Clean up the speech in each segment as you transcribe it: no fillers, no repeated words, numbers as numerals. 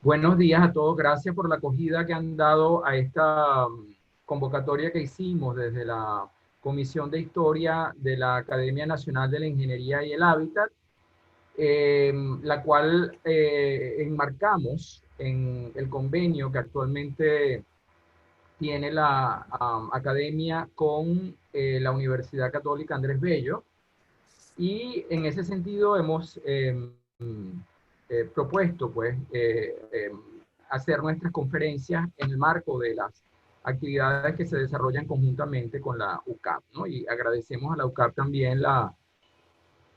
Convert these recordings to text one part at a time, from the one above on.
Buenos días a todos. Gracias por la acogida que han dado a esta convocatoria que hicimos desde la Comisión de Historia de la Academia Nacional de la Ingeniería y el Hábitat, la cual enmarcamos en el convenio que actualmente tiene la Academia con la Universidad Católica Andrés Bello. Y en ese sentido hemos propuesto pues hacer nuestras conferencias en el marco de las actividades que se desarrollan conjuntamente con la UCAP, ¿no? Y agradecemos a la UCAP también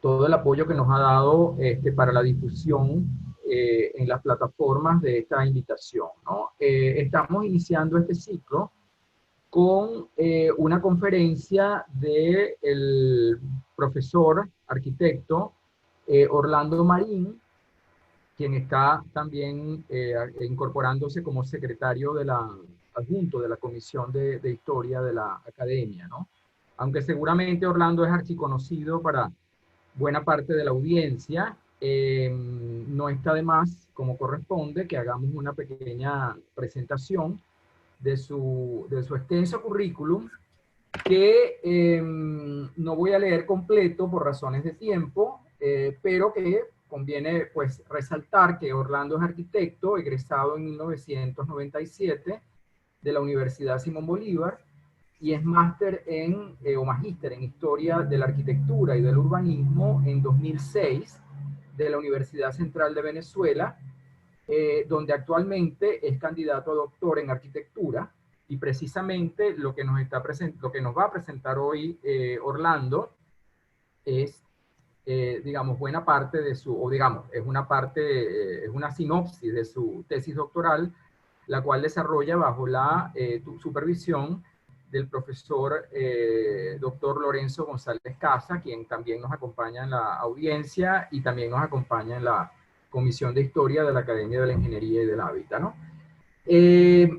todo el apoyo que nos ha dado para la difusión en las plataformas de esta invitación, ¿no? Estamos iniciando este ciclo con una conferencia del profesor arquitecto Orlando Marín, quien está también incorporándose como secretario de adjunto de la Comisión de Historia de la Academia, ¿no? Aunque seguramente Orlando es archiconocido para buena parte de la audiencia, no está de más, como corresponde, que hagamos una pequeña presentación de su extenso currículum, que no voy a leer completo por razones de tiempo, pero que conviene pues resaltar que Orlando es arquitecto, egresado en 1997 de la Universidad Simón Bolívar, y es o magíster en Historia de la Arquitectura y del Urbanismo en 2006 de la Universidad Central de Venezuela, donde actualmente es candidato a doctor en arquitectura, y precisamente lo que nos va a presentar hoy Orlando es, digamos, buena parte de o digamos, es una parte, es una sinopsis de su tesis doctoral, la cual desarrolla bajo la supervisión del profesor doctor Lorenzo González Casa, quien también nos acompaña en la audiencia y también nos acompaña en la Comisión de Historia de la Academia de la Ingeniería y del Hábitat, ¿no? Eh,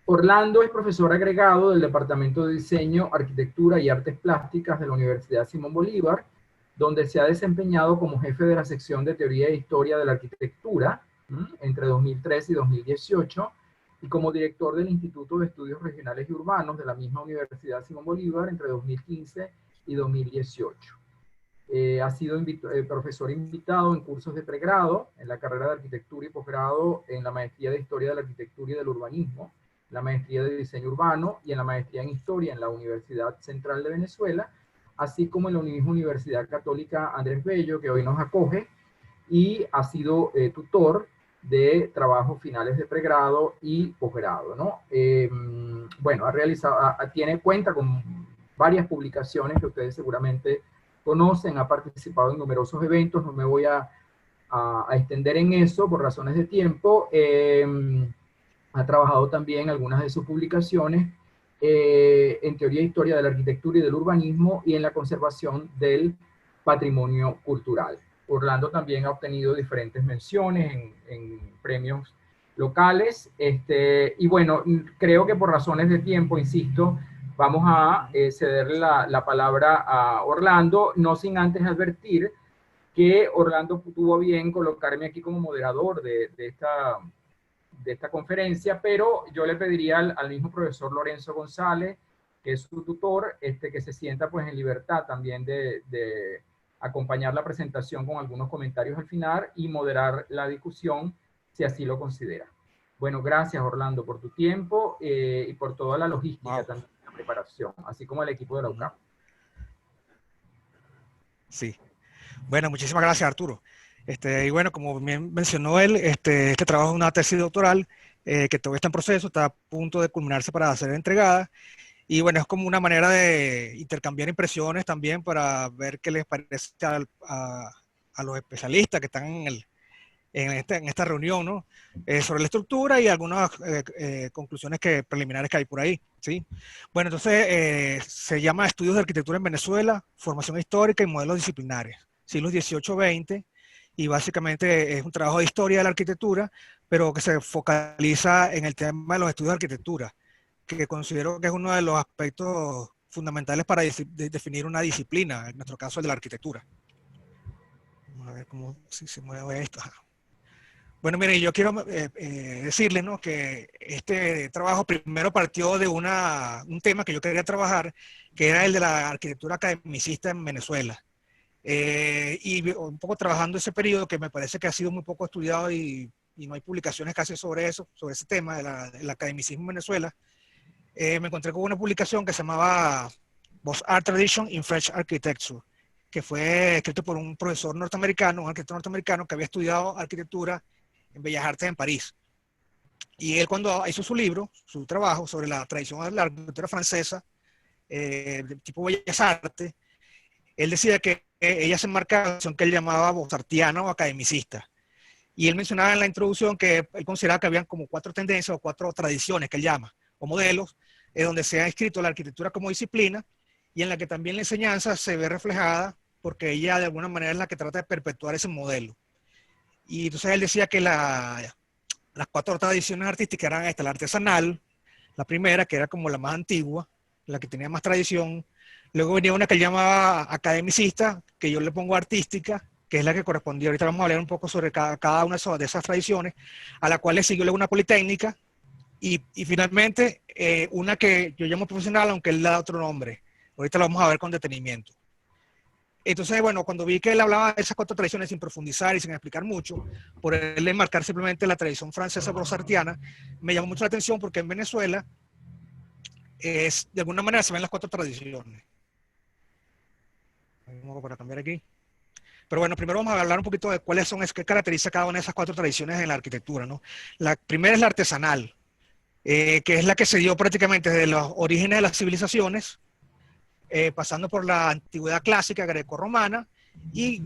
Orlando es profesor agregado del Departamento de Diseño, Arquitectura y Artes Plásticas de la Universidad Simón Bolívar, donde se ha desempeñado como jefe de la sección de Teoría e Historia de la Arquitectura entre 2013 y 2018, y como director del Instituto de Estudios Regionales y Urbanos de la misma Universidad Simón Bolívar entre 2015 y 2018. Ha sido profesor invitado en cursos de pregrado, en la carrera de arquitectura y posgrado, en la maestría de Historia de la Arquitectura y del Urbanismo, la maestría de Diseño Urbano y en la maestría en Historia en la Universidad Central de Venezuela, así como en la misma Universidad Católica Andrés Bello, que hoy nos acoge, y ha sido tutor de trabajos finales de pregrado y posgrado, ¿no? Bueno, cuenta con varias publicaciones que ustedes seguramente conocen, ha participado en numerosos eventos, no me voy a extender en eso por razones de tiempo. Ha trabajado también en algunas de sus publicaciones en teoría e historia de la arquitectura y del urbanismo y en la conservación del patrimonio cultural. Orlando también ha obtenido diferentes menciones en premios locales. Y bueno, creo que por razones de tiempo, insisto, vamos a cederle la palabra a Orlando, no sin antes advertir que Orlando tuvo bien colocarme aquí como moderador de esta conferencia, pero yo le pediría al mismo profesor Lorenzo González, que es su tutor, que se sienta pues en libertad también de acompañar la presentación con algunos comentarios al final y moderar la discusión si así lo considera. Bueno, gracias Orlando por tu tiempo y por toda la logística, Wow. también la preparación, así como el equipo de la UCAP. Sí. Bueno, muchísimas gracias, Arturo. Y bueno, como bien mencionó él, este trabajo es una tesis doctoral que todavía está en proceso, está a punto de culminarse para ser entregada. Y bueno, es como una manera de intercambiar impresiones también para ver qué les parece a los especialistas que están en esta reunión, ¿no? Sobre la estructura y algunas conclusiones preliminares que hay por ahí, ¿sí? Bueno, entonces se llama Estudios de Arquitectura en Venezuela, Formación Histórica y Modelos Disciplinares, siglos XVIII-XX, y básicamente es un trabajo de historia de la arquitectura, pero que se focaliza en el tema de los estudios de arquitectura, que considero que es uno de los aspectos fundamentales para definir una disciplina, en nuestro caso el de la arquitectura. Vamos a ver cómo si se mueve esto. Bueno, mire, yo quiero decirles, ¿no?, que este trabajo primero partió de un tema que yo quería trabajar, que era el de la arquitectura academicista en Venezuela. Y un poco trabajando ese periodo que me parece que ha sido muy poco estudiado y no hay publicaciones casi sobre eso, sobre ese tema del academicismo en Venezuela. Me encontré con una publicación que se llamaba Both Art Tradition in French Architecture, que fue escrito por un profesor norteamericano, un arquitecto norteamericano que había estudiado arquitectura en Bellas Artes en París. Y él, cuando hizo su libro, su trabajo sobre la tradición de la arquitectura francesa, de tipo Bellas Artes, él decía que ella se enmarca en la tradición que él llamaba bozartiana o academicista. Y él mencionaba en la introducción que él consideraba que habían como 4 tendencias o 4 tradiciones que él llama, o modelos, donde se ha escrito la arquitectura como disciplina y en la que también la enseñanza se ve reflejada porque ella de alguna manera es la que trata de perpetuar ese modelo. Y entonces él decía que las 4 tradiciones artísticas eran esta: la artesanal, la primera, que era como la más antigua, la que tenía más tradición. Luego venía una que él llamaba academicista, que yo le pongo artística, que es la que correspondía. Ahorita vamos a hablar un poco sobre cada una de esas tradiciones, a la cual le siguió luego una politécnica, y finalmente una que yo llamo profesional, aunque él le da otro nombre. Ahorita lo vamos a ver con detenimiento. Entonces, bueno, cuando vi que él hablaba de esas 4 tradiciones sin profundizar y sin explicar mucho, por él enmarcar simplemente la tradición francesa brosartiana, me llamó mucho la atención porque en Venezuela de alguna manera se ven las 4 tradiciones. Vamos a cambiar aquí. Pero bueno, primero vamos a hablar un poquito de cuáles son, qué caracteriza cada una de esas 4 tradiciones en la arquitectura, ¿no? La primera es la artesanal, que es la que se dio prácticamente desde los orígenes de las civilizaciones, pasando por la antigüedad clásica greco-romana, y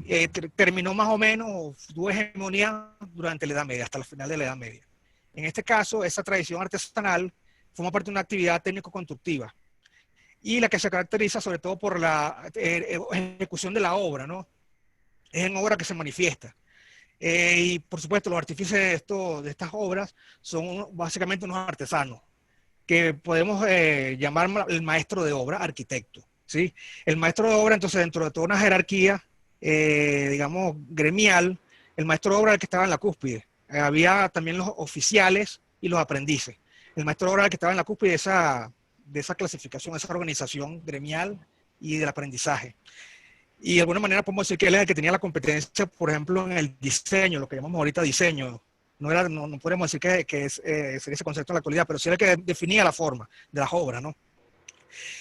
terminó más o menos, tuvo hegemonía durante la Edad Media, hasta el final de la Edad Media. En este caso, esa tradición artesanal forma parte de una actividad técnico-constructiva, y la que se caracteriza sobre todo por la ejecución de la obra, ¿no? Es en obra que se manifiesta. Y por supuesto, los artífices de estas obras son básicamente unos artesanos, que podemos llamar el maestro de obra, arquitecto, ¿sí? El maestro de obra, entonces, dentro de toda una jerarquía, digamos, gremial, el maestro de obra era el que estaba en la cúspide. Había también los oficiales y los aprendices. El maestro de obra era el que estaba en la cúspide de esa clasificación, esa organización gremial y del aprendizaje. Y de alguna manera podemos decir que él es el que tenía la competencia, por ejemplo, en el diseño, lo que llamamos ahorita diseño. No podemos decir que sería ese concepto en la actualidad, pero sí era el que definía la forma de las obras, ¿no?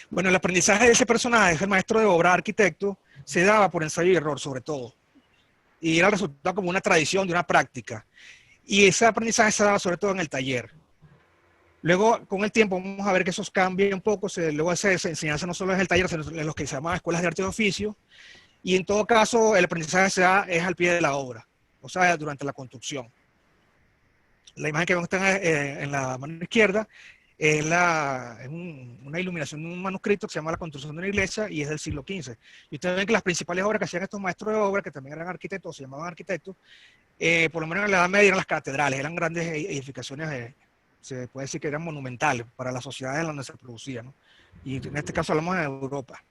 Bueno, el aprendizaje de ese personaje, el maestro de obra, arquitecto, se daba por ensayo y error, sobre todo. Y era el resultado como una tradición, de una práctica. Y ese aprendizaje se daba sobre todo en el taller. Luego, con el tiempo, vamos a ver que eso cambia un poco. Luego esa enseñanza no solo es el taller, sino en los que se llaman escuelas de arte y oficio. Y en todo caso, el aprendizaje se da es al pie de la obra, o sea, durante la construcción. La imagen que vemos en la mano izquierda es una iluminación de un manuscrito que se llama La construcción de una iglesia y es del siglo XV. Y ustedes ven que las principales obras que hacían estos maestros de obra, que también eran arquitectos, se llamaban arquitectos, por lo menos en la Edad Media eran las catedrales, eran grandes edificaciones, se puede decir que eran monumentales para las sociedades en donde se producía, ¿no? Y en este caso hablamos de Europa.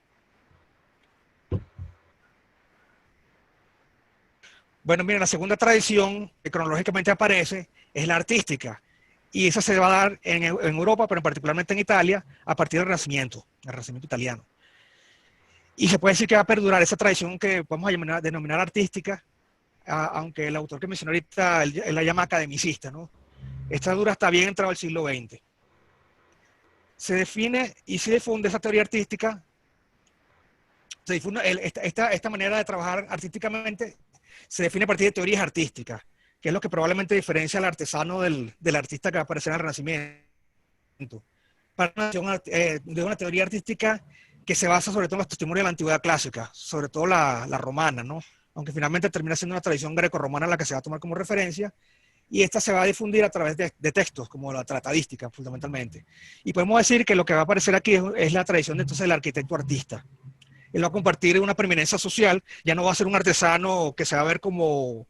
Bueno, mira, la segunda tradición que cronológicamente aparece es la artística. Y esa se va a dar en Europa, pero particularmente en Italia, a partir del Renacimiento italiano. Y se puede decir que va a perdurar esa tradición que podemos denominar artística, aunque el autor que mencioné ahorita, él la llama academicista, ¿no? Esta dura hasta bien entrado el siglo XX. Se define y se difunde esa teoría artística, se difunde esta manera de trabajar artísticamente, se define a partir de teorías artísticas, que es lo que probablemente diferencia al artesano del artista que va a aparecer en el Renacimiento. De una teoría artística que se basa sobre todo en los testimonios de la antigüedad clásica, sobre todo la romana, ¿no? Aunque finalmente termina siendo una tradición greco-romana la que se va a tomar como referencia, y esta se va a difundir a través de textos, como la tratadística, fundamentalmente. Y podemos decir que lo que va a aparecer aquí es la tradición de, entonces, del arquitecto artista. Él va a compartir una preeminencia social, ya no va a ser un artesano que se va a ver como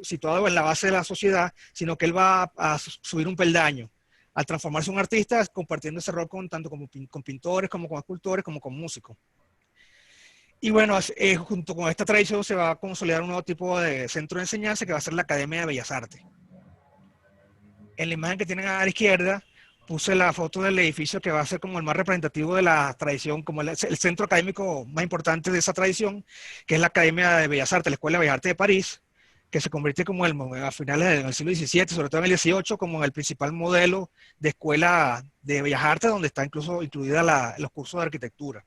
situado en la base de la sociedad, sino que él va a subir un peldaño al transformarse en un artista, compartiendo ese rol tanto con pintores, como con escultores, como con músicos. Y bueno, junto con esta tradición se va a consolidar un nuevo tipo de centro de enseñanza que va a ser la Academia de Bellas Artes. En la imagen que tienen a la izquierda puse la foto del edificio que va a ser como el más representativo de la tradición, como el centro académico más importante de esa tradición, que es la Academia de Bellas Artes, la Escuela de Bellas Artes de París, que se convierte como a finales del siglo XVII, sobre todo en el XVIII, como el principal modelo de escuela de Bellas Artes, donde está incluso incluida los cursos de arquitectura.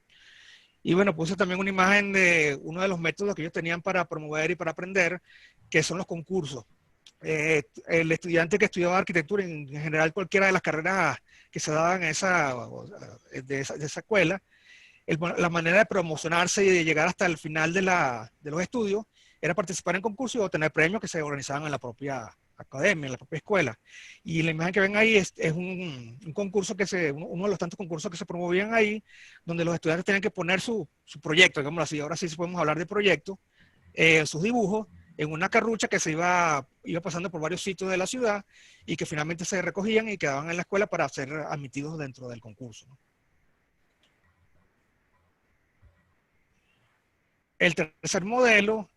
Y bueno, puse también una imagen de uno de los métodos que ellos tenían para promover y para aprender, que son los concursos. El estudiante que estudiaba arquitectura, en general cualquiera de las carreras que se daban en de esa escuela, la manera de promocionarse y de llegar hasta el final de los estudios era participar en concursos y obtener premios que se organizaban en la propia academia, en la propia escuela. Y la imagen que ven ahí es un concurso uno de los tantos concursos que se promovían ahí, donde los estudiantes tenían que poner su proyecto, digámoslo así. Ahora sí podemos hablar de proyecto, sus dibujos, en una carrucha que iba pasando por varios sitios de la ciudad y que finalmente se recogían y quedaban en la escuela para ser admitidos dentro del concurso, ¿no? El tercer modelo,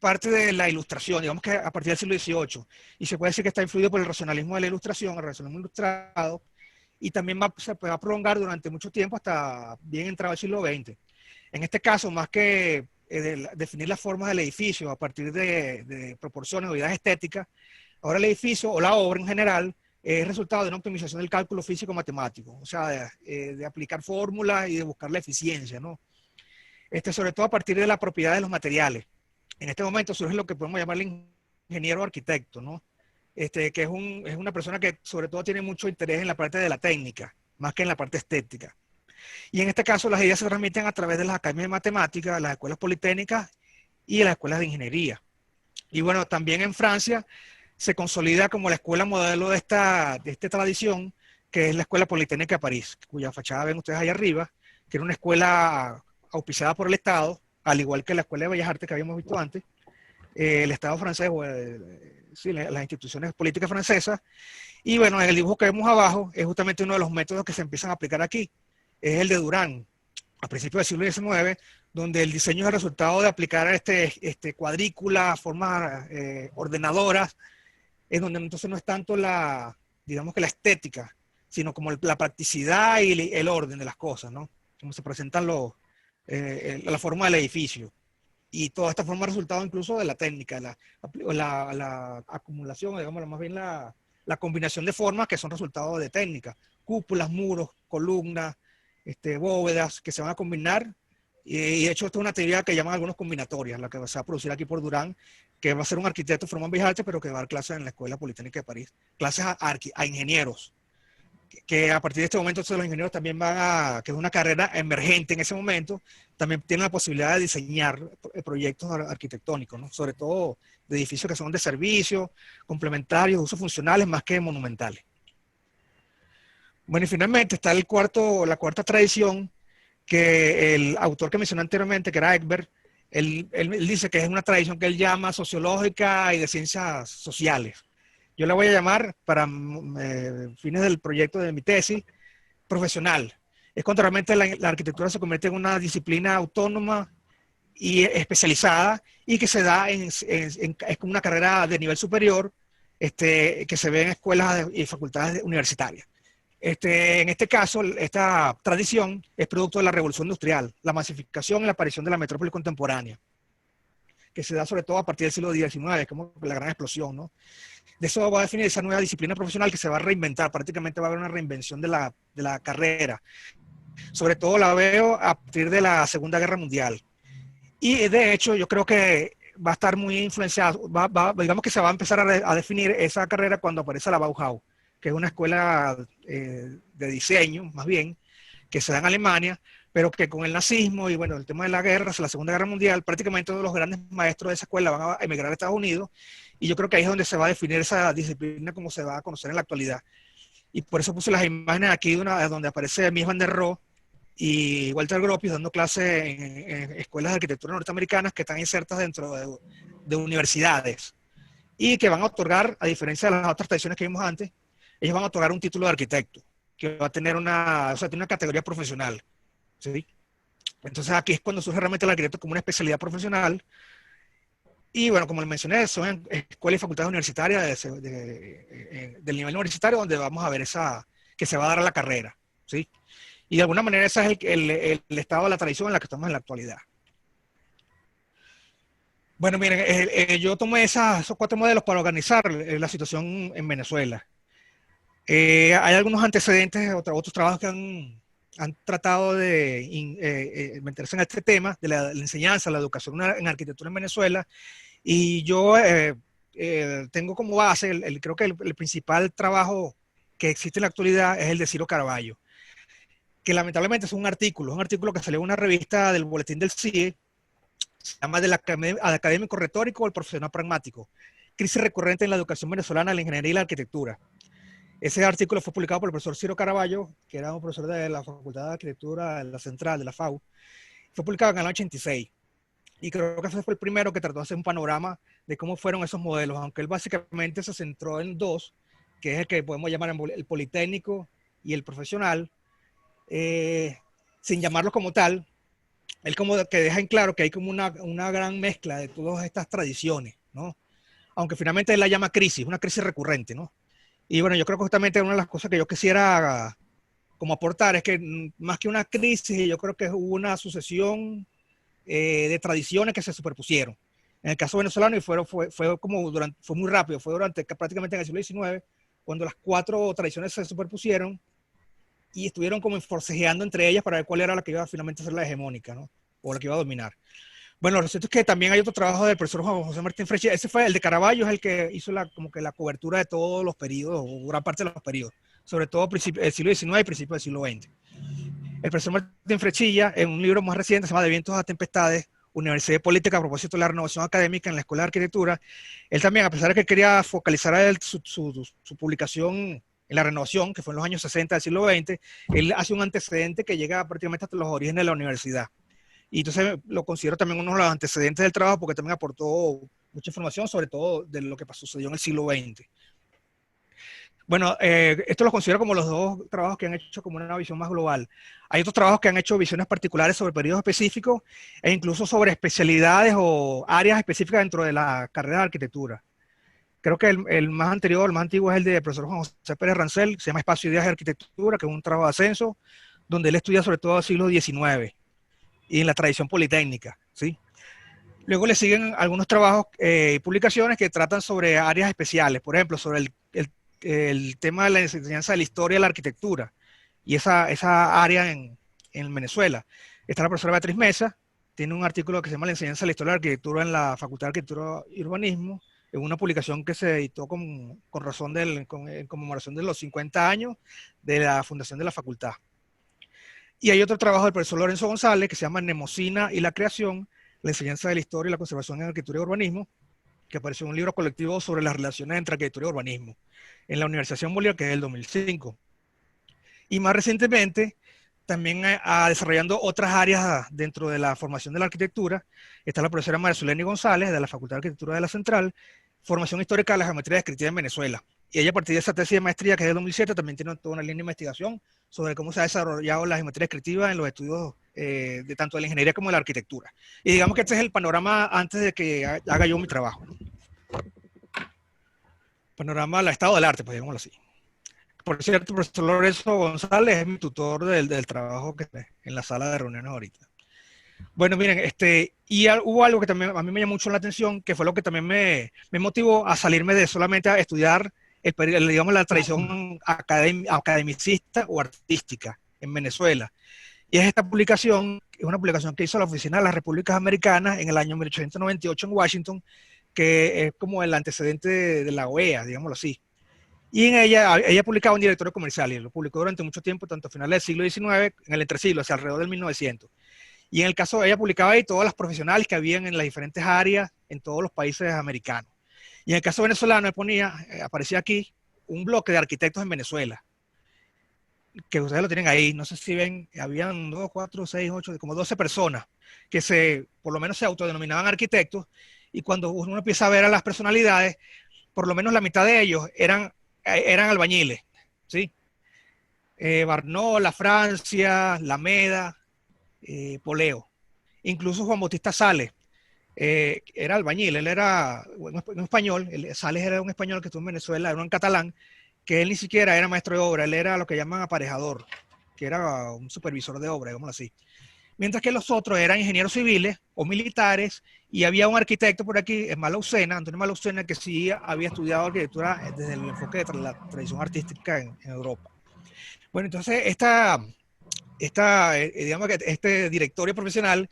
parte de la ilustración, digamos que a partir del siglo XVIII, y se puede decir que está influido por el racionalismo de la ilustración, el racionalismo ilustrado, y también se va a prolongar durante mucho tiempo hasta bien entrado el siglo XX. En este caso, más que definir las formas del edificio a partir de proporciones o ideas estéticas, ahora el edificio o la obra en general es resultado de una optimización del cálculo físico-matemático, o sea, de aplicar fórmulas y de buscar la eficiencia, ¿no? Sobre todo a partir de la propiedad de los materiales. En este momento surge lo que podemos llamar el ingeniero arquitecto, ¿no? Que es una persona que sobre todo tiene mucho interés en la parte de la técnica, más que en la parte estética. Y en este caso las ideas se transmiten a través de las academias de matemáticas, las escuelas politécnicas y las escuelas de ingeniería. Y bueno, también en Francia se consolida como la escuela modelo de esta tradición, que es la Escuela Politécnica de París, cuya fachada ven ustedes ahí arriba, que era una escuela auspiciada por el Estado, al igual que la Escuela de Bellas Artes que habíamos visto antes, el Estado francés, sí, las instituciones políticas francesas. Y bueno, en el dibujo que vemos abajo es justamente uno de los métodos que se empiezan a aplicar aquí, es el de Durán, a principios del siglo XIX, donde el diseño es el resultado de aplicar cuadrícula, formas ordenadoras, en donde entonces no es tanto digamos que la estética, sino como la practicidad y el orden de las cosas, ¿no? Como se presentan la forma del edificio. Y toda esta forma es resultado incluso de la técnica, la acumulación, digamos, más bien la combinación de formas que son resultado de técnica. Cúpulas, muros, columnas, bóvedas que se van a combinar. Y de hecho, esto es una teoría que llaman algunos combinatorias, la que se va a producir aquí por Durán, que va a ser un arquitecto formado en Bellas Artes, pero que va a dar clases en la Escuela Politécnica de París, clases a ingenieros, que a partir de este momento los ingenieros también que es una carrera emergente en ese momento, también tienen la posibilidad de diseñar proyectos arquitectónicos, ¿no? Sobre todo de edificios que son de servicio, complementarios, usos funcionales más que monumentales. Bueno, y finalmente está la cuarta tradición, que el autor que mencioné anteriormente, que era Egbert, él dice que es una tradición que él llama sociológica y de ciencias sociales. Yo la voy a llamar, para fines del proyecto de mi tesis, profesional. Es cuando realmente la arquitectura se convierte en una disciplina autónoma y especializada y que se da es como una carrera de nivel superior, que se ve en escuelas y facultades universitarias. En este caso, esta tradición es producto de la revolución industrial, la masificación y la aparición de la metrópoli contemporánea, que se da sobre todo a partir del siglo XIX, como la gran explosión, ¿no? De eso va a definir esa nueva disciplina profesional que se va a reinventar, prácticamente va a haber una reinvención de la carrera. Sobre todo la veo a partir de la Segunda Guerra Mundial. Y de hecho, yo creo que va a estar muy influenciado, digamos que se va a empezar a definir esa carrera cuando aparece la Bauhaus, que es una escuela de diseño, más bien, que se da en Alemania, pero que con el nazismo y bueno, el tema de la guerra, la Segunda Guerra Mundial, prácticamente todos los grandes maestros de esa escuela van a emigrar a Estados Unidos, y yo creo que ahí es donde se va a definir esa disciplina como se va a conocer en la actualidad. Y por eso puse las imágenes aquí donde aparece Mies van der Rohe y Walter Gropius dando clases en escuelas de arquitectura norteamericanas que están insertas dentro de universidades y que van a otorgar, a diferencia de las otras tradiciones que vimos antes, ellos van a otorgar un título de arquitecto, que va a tener tiene una categoría profesional. ¿sí? Entonces aquí es cuando surge realmente el arquitecto como una especialidad profesional. Y bueno, como les mencioné, son escuelas y facultades universitarias del nivel universitario donde vamos a ver esa, que se va a dar a la carrera, ¿sí? Y de alguna manera ese es el estado de la tradición en la que estamos en la actualidad. Bueno, miren, yo tomé esos 4 modelos para organizar la situación en Venezuela. Hay algunos antecedentes, otros trabajos que han tratado de meterse en este tema de la enseñanza, la educación en arquitectura en Venezuela, y yo tengo como base, creo que el principal trabajo que existe en la actualidad es el de Ciro Caraballo, que lamentablemente es un artículo que salió en una revista del Boletín del CIE, se llama del académico retórico o el profesional pragmático, crisis recurrente en la educación venezolana, la ingeniería y la arquitectura. Ese artículo fue publicado por el profesor Ciro Caraballo, que era un profesor de la Facultad de Arquitectura de la Central, de la FAU. Fue publicado en el año 86. Y creo que ese fue el primero que trató de hacer un panorama de cómo fueron esos modelos, aunque él básicamente se centró en 2, que es el que podemos llamar el politécnico y el profesional, sin llamarlo como tal. Él como que deja en claro que hay como una gran mezcla de todas estas tradiciones, ¿no? Aunque finalmente él la llama crisis, una crisis recurrente, ¿no? Y bueno, yo creo que justamente una de las cosas que yo quisiera como aportar es que más que una crisis, yo creo que hubo una sucesión de tradiciones que se superpusieron. En el caso venezolano, y fue muy rápido, fue prácticamente en el siglo XIX, cuando las 4 tradiciones se superpusieron y estuvieron como forcejeando entre ellas para ver cuál era la que iba a finalmente ser la hegemónica, ¿no? O la que iba a dominar. Bueno, lo cierto es que también hay otro trabajo del profesor Juan José Martín Frechilla. Ese fue el de Caraballo, es el que hizo como que la cobertura de todos los periodos, o gran parte de los periodos, sobre todo el siglo XIX y principios del siglo XX. El profesor Martín Frechilla, en un libro más reciente, se llama De vientos a tempestades, Universidad de Política a propósito de la renovación académica en la Escuela de Arquitectura, él también, a pesar de que quería focalizar su publicación en la renovación, que fue en los años 60 del siglo XX, él hace un antecedente que llega prácticamente hasta los orígenes de la universidad. Y entonces lo considero también uno de los antecedentes del trabajo porque también aportó mucha información, sobre todo de lo que sucedió en el siglo XX. Bueno, esto lo considero como los 2 trabajos que han hecho como una visión más global. Hay otros trabajos que han hecho visiones particulares sobre periodos específicos e incluso sobre especialidades o áreas específicas dentro de la carrera de arquitectura. Creo que el más anterior, el más antiguo es el del profesor Juan José Pérez Rancel, se llama Espacio y Ideas de Arquitectura, que es un trabajo de ascenso, donde él estudia sobre todo el siglo XIX y en la tradición politécnica, ¿sí? Luego le siguen algunos trabajos y publicaciones que tratan sobre áreas especiales, por ejemplo, sobre el tema de la enseñanza de la historia de la arquitectura y esa área en Venezuela. Está la profesora Beatriz Mesa, tiene un artículo que se llama La enseñanza de la historia de la arquitectura en la Facultad de Arquitectura y Urbanismo, en una publicación que se editó con razón en conmemoración de los 50 años de la fundación de la facultad. Y hay otro trabajo del profesor Lorenzo González que se llama Nemocina y la creación, la enseñanza de la historia y la conservación en arquitectura y urbanismo, que apareció en un libro colectivo sobre las relaciones entre arquitectura y urbanismo en la Universidad Simón Bolívar, que es del 2005. Y más recientemente, también desarrollando otras áreas dentro de la formación de la arquitectura, está la profesora María Zuleni González, de la Facultad de Arquitectura de la Central, formación histórica de la geometría descriptiva en Venezuela. Y ella, a partir de esa tesis de maestría, que es del 2007, también tiene toda una línea de investigación sobre cómo se ha desarrollado la geometría descriptiva en los estudios de tanto de la ingeniería como de la arquitectura. Y digamos que este es el panorama antes de que haga yo mi trabajo. Panorama del estado del arte, pues digámoslo así. Por cierto, el profesor Lorenzo González es mi tutor del trabajo que está en la sala de reuniones ahorita. Bueno, miren, hubo algo que también a mí me llamó mucho la atención, que fue lo que también me motivó a salirme de solamente a estudiar digamos, la tradición academicista o artística en Venezuela. Y es esta publicación, es una publicación que hizo la Oficina de las Repúblicas Americanas en el año 1898 en Washington, que es como el antecedente de la OEA, digámoslo así. Y en ella publicaba un directorio comercial y lo publicó durante mucho tiempo, tanto a finales del siglo XIX, en el entresiglo, hacia alrededor del 1900. Y en el caso de ella publicaba ahí todas las profesionales que habían en las diferentes áreas en todos los países americanos. Y en el caso venezolano aparecía aquí un bloque de arquitectos en Venezuela, que ustedes lo tienen ahí, no sé si ven, habían 2, 4, 6, 8, como 12 personas que por lo menos se autodenominaban arquitectos, y cuando uno empieza a ver a las personalidades, por lo menos la mitad de ellos eran albañiles, ¿sí? Barnaul, La Francia, La Meda, poleo. Incluso Juan Bautista Sales era albañil, él era un español, Sales era un español que estuvo en Venezuela, era un catalán, que él ni siquiera era maestro de obra, él era lo que llaman aparejador, que era un supervisor de obra, digámoslo así. Mientras que los otros eran ingenieros civiles o militares, y había un arquitecto por aquí, Malaucena, Antonio Malaucena, que sí había estudiado arquitectura desde el enfoque de la tradición artística en Europa. Bueno, entonces digamos que este directorio profesional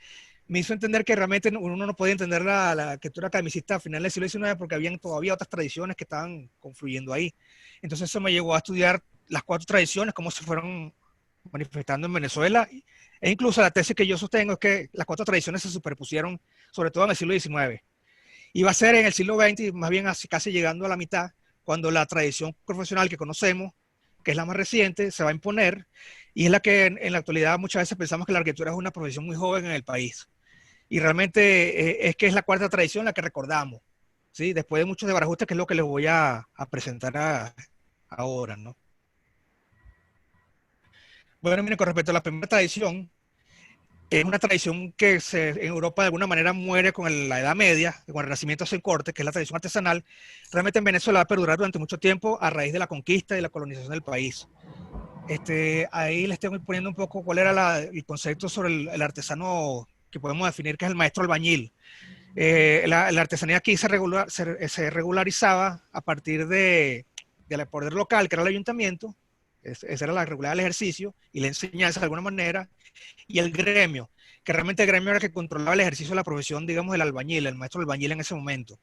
me hizo entender que realmente uno no podía entender la arquitectura academicista a finales del siglo XIX porque habían todavía otras tradiciones que estaban confluyendo ahí. Entonces eso me llevó a estudiar las 4 tradiciones, cómo se fueron manifestando en Venezuela, e incluso la tesis que yo sostengo es que las 4 tradiciones se superpusieron, sobre todo en el siglo XIX. Y va a ser en el siglo XX, más bien casi llegando a la mitad, cuando la tradición profesional que conocemos, que es la más reciente, se va a imponer, y es la que en la actualidad muchas veces pensamos que la arquitectura es una profesión muy joven en el país. Y realmente es que es la 4ª tradición la que recordamos, ¿sí? Después de muchos desbarajustes, que es lo que les voy a presentar ahora, ¿no? Bueno, miren, con respecto a la primera tradición, es una tradición que en Europa de alguna manera muere con la Edad Media, con el Renacimiento en corte, que es la tradición artesanal. Realmente en Venezuela va a perdurar durante mucho tiempo a raíz de la conquista y la colonización del país. Ahí les estoy poniendo un poco cuál era el concepto sobre el artesano que podemos definir que es el maestro albañil. La artesanía aquí se regularizaba a partir del poder local, que era el ayuntamiento. Esa era la regularidad del ejercicio y la enseñanza de alguna manera, y el gremio, que realmente el gremio era el que controlaba el ejercicio de la profesión, digamos, del albañil, el maestro albañil en ese momento.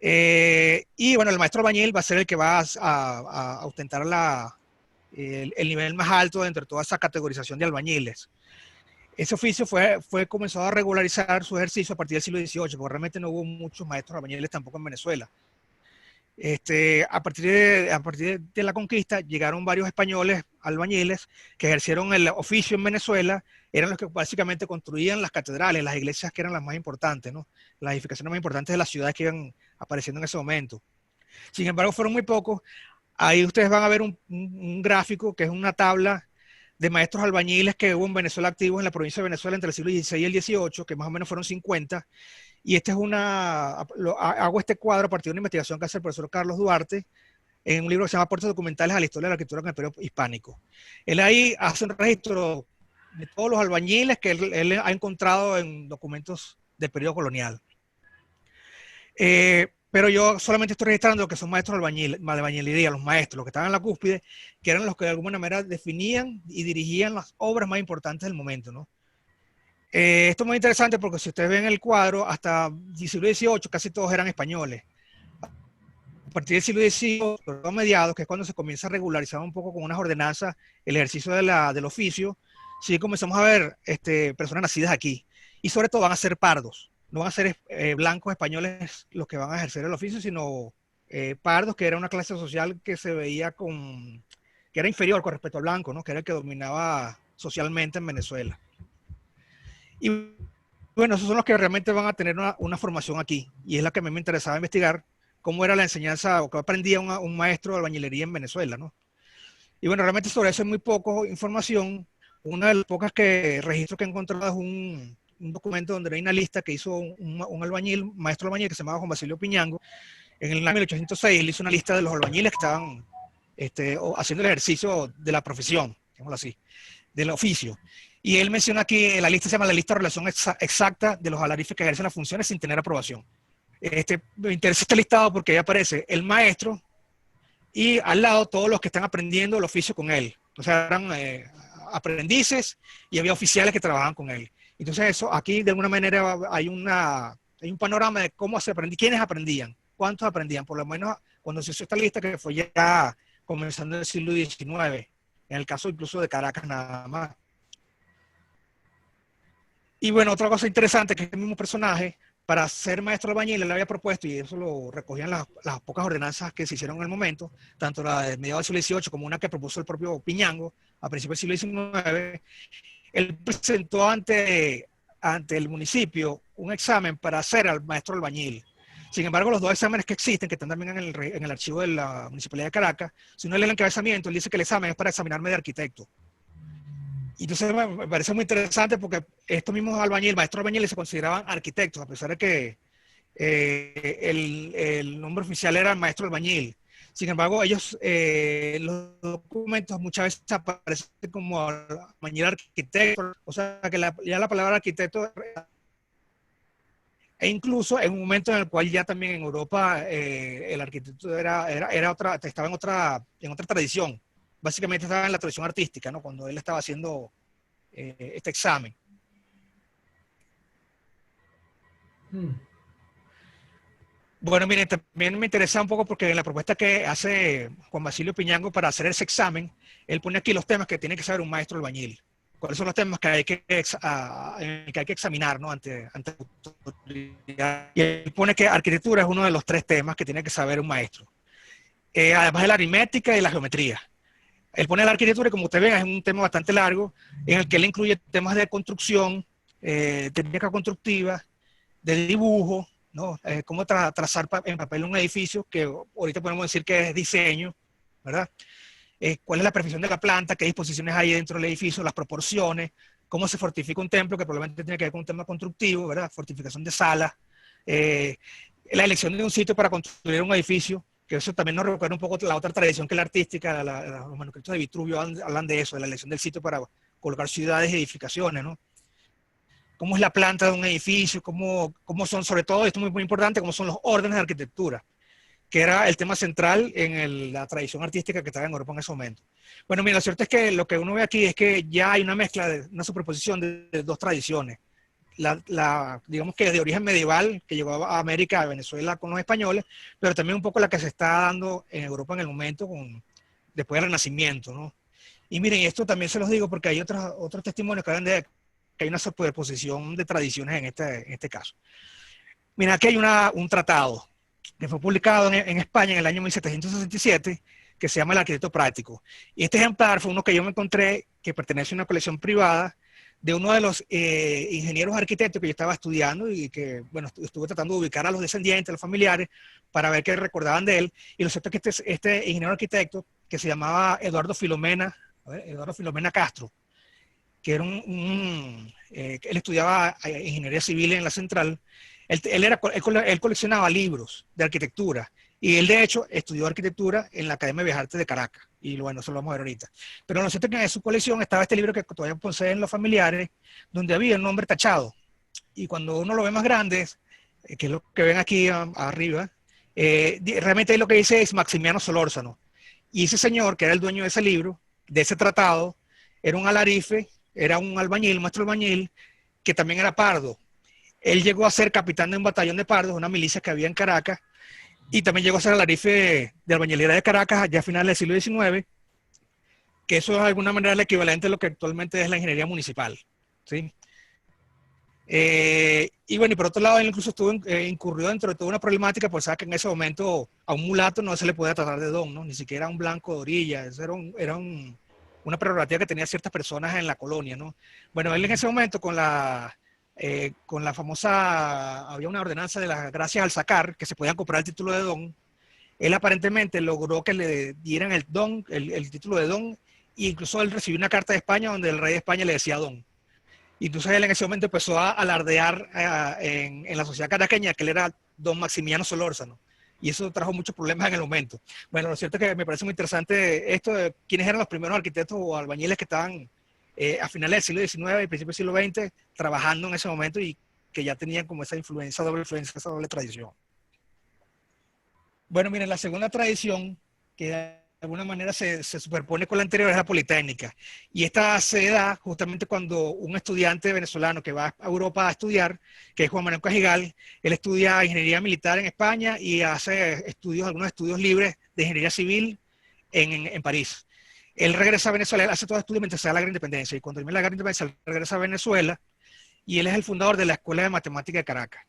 Y bueno, el maestro albañil va a ser el que va a ostentar el nivel más alto dentro de toda esa categorización de albañiles. Ese oficio fue comenzado a regularizar su ejercicio a partir del siglo XVIII, porque realmente no hubo muchos maestros albañiles tampoco en Venezuela. A partir de la conquista llegaron varios españoles albañiles que ejercieron el oficio en Venezuela, eran los que básicamente construían las catedrales, las iglesias que eran las más importantes, ¿no? Las edificaciones más importantes de las ciudades que iban apareciendo en ese momento. Sin embargo, fueron muy pocos. Ahí ustedes van a ver un gráfico que es una tabla de maestros albañiles que hubo en Venezuela activos en la provincia de Venezuela entre el siglo XVI y el XVIII, que más o menos fueron 50. Y hago este cuadro a partir de una investigación que hace el profesor Carlos Duarte en un libro que se llama Aportes documentales a la historia de la arquitectura en el periodo hispánico. Él ahí hace un registro de todos los albañiles que él ha encontrado en documentos del periodo colonial. Pero yo solamente estoy registrando lo que son maestros de albañilería, los maestros, los que estaban en la cúspide, que eran los que de alguna manera definían y dirigían las obras más importantes del momento, ¿no? Esto es muy interesante porque si ustedes ven el cuadro, hasta el siglo XVIII casi todos eran españoles. A partir del siglo XVIII, a mediados, que es cuando se comienza a regularizar un poco con unas ordenanzas el ejercicio del oficio, sí comenzamos a ver personas nacidas aquí. Y sobre todo van a ser pardos. No van a ser blancos españoles los que van a ejercer el oficio, sino pardos, que era una clase social que se veía que era inferior con respecto al blanco, ¿no? Que era el que dominaba socialmente en Venezuela. Y bueno, esos son los que realmente van a tener una formación aquí. Y es la que a mí me interesaba investigar, cómo era la enseñanza o qué aprendía un maestro de albañilería en Venezuela, ¿no? Y bueno, realmente sobre eso hay muy poco información. Una de las pocas registros que he encontrado es un documento donde hay una lista que hizo un albañil, maestro albañil que se llamaba Juan Basilio Piñango. En el año 1806 él hizo una lista de los albañiles que estaban haciendo el ejercicio de la profesión, digámoslo así, del oficio. Y él menciona aquí, la lista se llama la lista de relación exacta de los alarifes que ejercen las funciones sin tener aprobación. Me interesa este listado porque ahí aparece el maestro y al lado todos los que están aprendiendo el oficio con él. O sea, eran aprendices y había oficiales que trabajaban con él. Entonces eso, aquí de alguna manera hay un panorama de cómo se aprendía, quiénes aprendían, cuántos aprendían, por lo menos cuando se hizo esta lista que fue ya comenzando en el siglo XIX, en el caso incluso de Caracas nada más. Y bueno, otra cosa interesante que este mismo personaje, para ser maestro albañil, él había propuesto, y eso lo recogían las pocas ordenanzas que se hicieron en el momento, tanto la de mediados del siglo XVIII como una que propuso el propio Piñango a principios del siglo XIX, él presentó ante el municipio un examen para ser al maestro albañil. Sin embargo, los 2 exámenes que existen, que están también en el archivo de la Municipalidad de Caracas, si uno lee el encabezamiento, él dice que el examen es para examinarme de arquitecto. Y entonces me parece muy interesante porque estos mismos maestros albañiles se consideraban arquitectos, a pesar de que el nombre oficial era maestro albañil. Sin embargo, ellos, los documentos muchas veces aparecen como albañil arquitecto, o sea que ya la palabra arquitecto, e incluso en un momento en el cual ya también en Europa el arquitecto era otra, estaba en otra tradición. Básicamente estaba en la tradición artística, ¿no? Cuando él estaba haciendo este examen. Bueno, miren, también me interesa un poco porque en la propuesta que hace Juan Basilio Piñango para hacer ese examen, él pone aquí los temas que tiene que saber un maestro albañil. ¿Cuáles son los temas que hay que examinar, ¿no? ante la autoridad? Y él pone que arquitectura es uno de los 3 temas que tiene que saber un maestro. Además de la aritmética y la geometría. Él pone la arquitectura, y como ustedes ven, es un tema bastante largo, en el que él incluye temas de construcción, técnica constructiva, de dibujo, ¿no? Cómo trazar en papel un edificio, que ahorita podemos decir que es diseño, ¿verdad? Cuál es la perfección de la planta, qué disposiciones hay dentro del edificio, las proporciones, cómo se fortifica un templo, que probablemente tiene que ver con un tema constructivo, ¿verdad? Fortificación de salas, la elección de un sitio para construir un edificio, que eso también nos recuerda un poco la otra tradición que la artística, los manuscritos de Vitruvio hablan de eso, de la elección del sitio para colocar ciudades y edificaciones, ¿no? Cómo es la planta de un edificio, cómo son, sobre todo, esto es muy, muy importante, cómo son los órdenes de arquitectura, que era el tema central en la tradición artística que estaba en Europa en ese momento. Bueno, mira, lo cierto es que lo que uno ve aquí es que ya hay una mezcla, una superposición de 2 tradiciones. Digamos que de origen medieval, que llegó a América, a Venezuela con los españoles, pero también un poco la que se está dando en Europa en el momento, después del Renacimiento, ¿no? Y miren, esto también se los digo porque hay otros testimonios que hablan de que hay una superposición de tradiciones en este caso. Mira, aquí hay un tratado que fue publicado en España en el año 1767, que se llama El Arquitecto Práctico. Y este ejemplar fue uno que yo me encontré, que pertenece a una colección privada de uno de los ingenieros arquitectos que yo estaba estudiando y que, bueno, estuve tratando de ubicar a los descendientes, a los familiares, para ver qué recordaban de él. Y lo cierto es que este ingeniero arquitecto, que se llamaba Eduardo Filomena Castro, que era él estudiaba ingeniería civil en la Central. Él coleccionaba libros de arquitectura y él de hecho estudió arquitectura en la Academia de Bellas Artes de Caracas, y bueno, eso lo vamos a ver ahorita. Pero lo cierto es que en su colección estaba este libro que todavía poseen los familiares, donde había el nombre tachado, y cuando uno lo ve más grande, que es lo que ven aquí arriba, realmente ahí lo que dice es Maximiano Solórzano, y ese señor que era el dueño de ese libro, de ese tratado, era un alarife, era un albañil, maestro albañil, que también era pardo. Él llegó a ser capitán de un batallón de pardos, una milicia que había en Caracas, y también llegó a ser alarife de albañilería de Caracas allá a finales del siglo XIX, que eso es de alguna manera el equivalente a lo que actualmente es la ingeniería municipal, ¿sí? Y bueno, y por otro lado, él incluso incurrió dentro de toda una problemática, pues sabe que en ese momento a un mulato no se le podía tratar de don, ¿no? Ni siquiera a un blanco de orilla, eso era una prerrogativa que tenía ciertas personas en la colonia, ¿no? Bueno, él en ese momento con la famosa, había una ordenanza de las gracias al sacar, que se podían comprar el título de don. Él aparentemente logró que le dieran el don, el título de don, e incluso él recibió una carta de España donde el rey de España le decía don. Y entonces él en ese momento empezó a alardear en la sociedad caraqueña que él era don Maximiano Solórzano. Y eso trajo muchos problemas en el momento. Bueno, lo cierto es que me parece muy interesante esto de quiénes eran los primeros arquitectos o albañiles que estaban a finales del siglo XIX y principios del siglo XX trabajando en ese momento y que ya tenían como esa influencia, esa doble tradición. Bueno, miren, la segunda tradición, que de alguna manera se superpone con la anterior, es la politécnica. Y esta se da justamente cuando un estudiante venezolano que va a Europa a estudiar, que es Juan Manuel Cajigal, él estudia ingeniería militar en España y hace algunos estudios libres de ingeniería civil en París. Él regresa a Venezuela, él hace todo estudio mientras se da la Gran Independencia. Y cuando termina la Gran Independencia, él regresa a Venezuela y él es el fundador de la Escuela de Matemática de Caracas.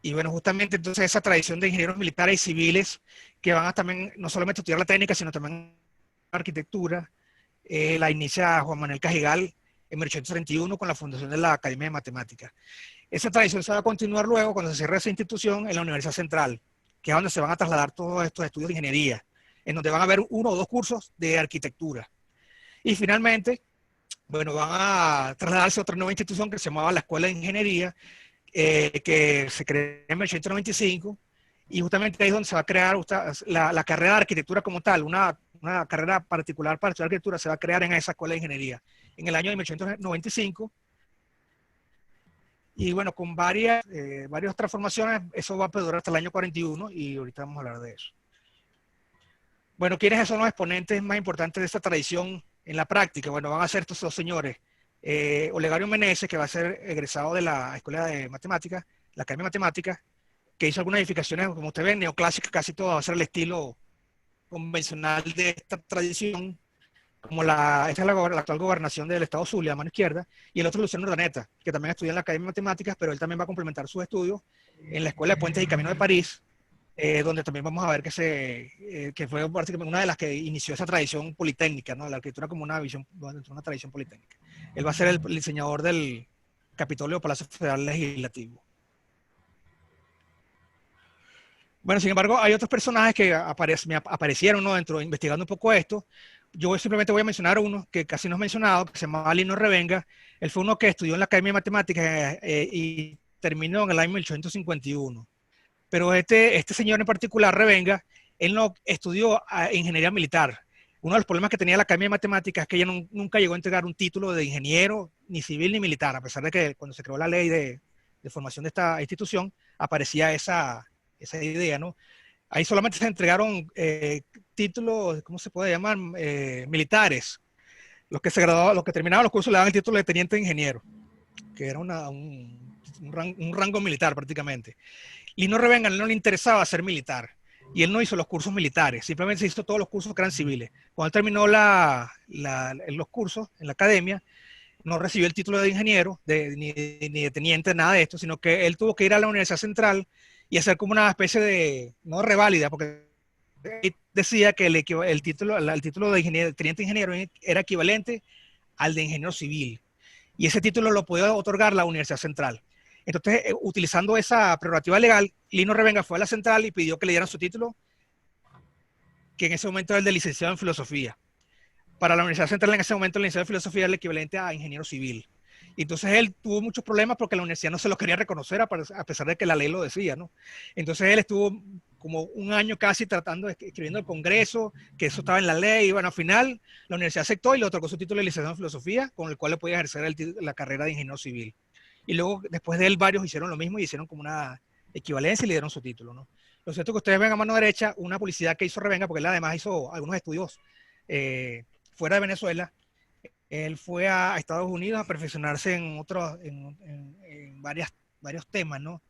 Y bueno, justamente entonces esa tradición de ingenieros militares y civiles que van a también no solamente estudiar la técnica, sino también la arquitectura, la inicia Juan Manuel Cajigal en 1831 con la fundación de la Academia de Matemáticas. Esa tradición se va a continuar luego cuando se cierre esa institución en la Universidad Central, que es donde se van a trasladar todos estos estudios de ingeniería, en donde van a haber 1 o 2 cursos de arquitectura. Y finalmente, bueno, van a trasladarse a otra nueva institución que se llamaba la Escuela de Ingeniería, que se creó en 1895, y justamente ahí es donde se va a crear la carrera de arquitectura como tal, una carrera particular para estudiar arquitectura se va a crear en esa Escuela de Ingeniería en el año de 1895. Y bueno, con varias transformaciones, eso va a perdurar hasta el año 41 y ahorita vamos a hablar de eso. Bueno, ¿quiénes son los exponentes más importantes de esta tradición en la práctica? Bueno, van a ser estos dos señores. Olegario Meneses, que va a ser egresado de la Escuela de Matemáticas, la Academia de Matemáticas, que hizo algunas edificaciones, como usted ve, neoclásicas, casi todo va a ser el estilo convencional de esta tradición, como esta es la actual gobernación del estado Zulia, a mano izquierda, y el otro Luciano Urdaneta, que también estudia en la Academia de Matemáticas, pero él también va a complementar sus estudios en la Escuela de Puentes y Caminos de París, donde también vamos a ver que fue prácticamente una de las que inició esa tradición politécnica, ¿no? La arquitectura como una tradición politécnica. Él va a ser el diseñador del Capitolio Palacio Federal Legislativo. Bueno, sin embargo, hay otros personajes que me aparecieron, ¿no? Dentro, investigando un poco esto. Yo simplemente voy a mencionar uno que casi no he mencionado, que se llama Lino Revenga. Él fue uno que estudió en la Academia de Matemáticas y terminó en el año 1851. Pero este señor en particular, Revenga, él no estudió ingeniería militar. Uno de los problemas que tenía la Academia de Matemáticas es que ella nunca llegó a entregar un título de ingeniero, ni civil ni militar, a pesar de que cuando se creó la ley de formación de esta institución, aparecía esa idea, ¿no? Ahí solamente se entregaron títulos, ¿cómo se puede llamar? Militares. Los que terminaban los cursos le daban el título de teniente de ingeniero, que era un rango militar prácticamente. Lino Revenga no le interesaba ser militar y él no hizo los cursos militares, simplemente se hizo todos los cursos que eran civiles. Cuando él terminó los cursos en la academia, no recibió el título de ingeniero, ni de teniente, nada de esto, sino que él tuvo que ir a la Universidad Central y hacer como una especie de, no reválida, porque decía que el título de teniente ingeniero era equivalente al de ingeniero civil. Y ese título lo podía otorgar la Universidad Central. Entonces, utilizando esa prerrogativa legal, Lino Revenga fue a la central y pidió que le dieran su título, que en ese momento era el de licenciado en filosofía. Para la Universidad Central en ese momento el licenciado en filosofía era el equivalente a ingeniero civil. Y entonces él tuvo muchos problemas porque la universidad no se lo quería reconocer a pesar de que la ley lo decía, ¿no? Entonces él estuvo como un año casi escribiendo el Congreso, que eso estaba en la ley, y bueno, al final la universidad aceptó y le otorgó su título de licenciado en filosofía, con el cual le podía ejercer la carrera de ingeniero civil. Y luego, después de él, varios hicieron lo mismo y hicieron como una equivalencia y le dieron su título, ¿no? Lo cierto es que ustedes ven a mano derecha una publicidad que hizo Revenga, porque él además hizo algunos estudios fuera de Venezuela. Él fue a Estados Unidos a perfeccionarse en varios temas, ¿no?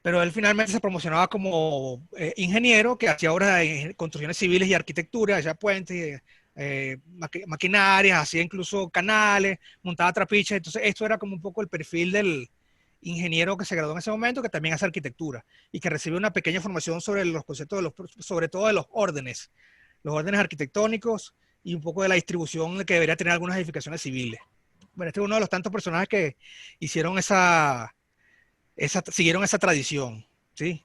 Pero él finalmente se promocionaba como ingeniero que hacía obras de construcciones civiles y arquitectura, hacía puentes, maquinarias, hacía incluso canales, montaba trapiches. Entonces esto era como un poco el perfil del ingeniero que se graduó en ese momento, que también hace arquitectura y que recibe una pequeña formación sobre los conceptos sobre todo de los órdenes arquitectónicos y un poco de la distribución que debería tener algunas edificaciones civiles. Bueno, este es uno de los tantos personajes que hicieron siguieron esa tradición, ¿sí?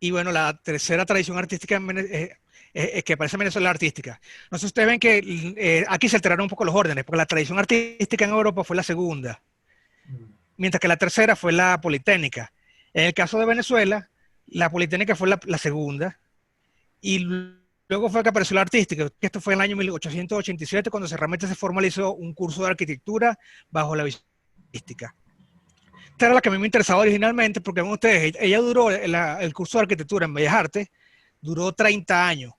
Y bueno, la tercera tradición artística que aparece en Venezuela, la artística. No sé si ustedes ven que aquí se alteraron un poco los órdenes, porque la tradición artística en Europa fue la segunda, mientras que la tercera fue la politécnica. En el caso de Venezuela, la politécnica fue la segunda, y luego fue que apareció la artística, que esto fue en el año 1887, cuando realmente se formalizó un curso de arquitectura bajo la visión artística. Esta era la que a mí me interesaba originalmente, porque ven ustedes, ella duró, el curso de arquitectura en Bellas Artes, duró 30 años.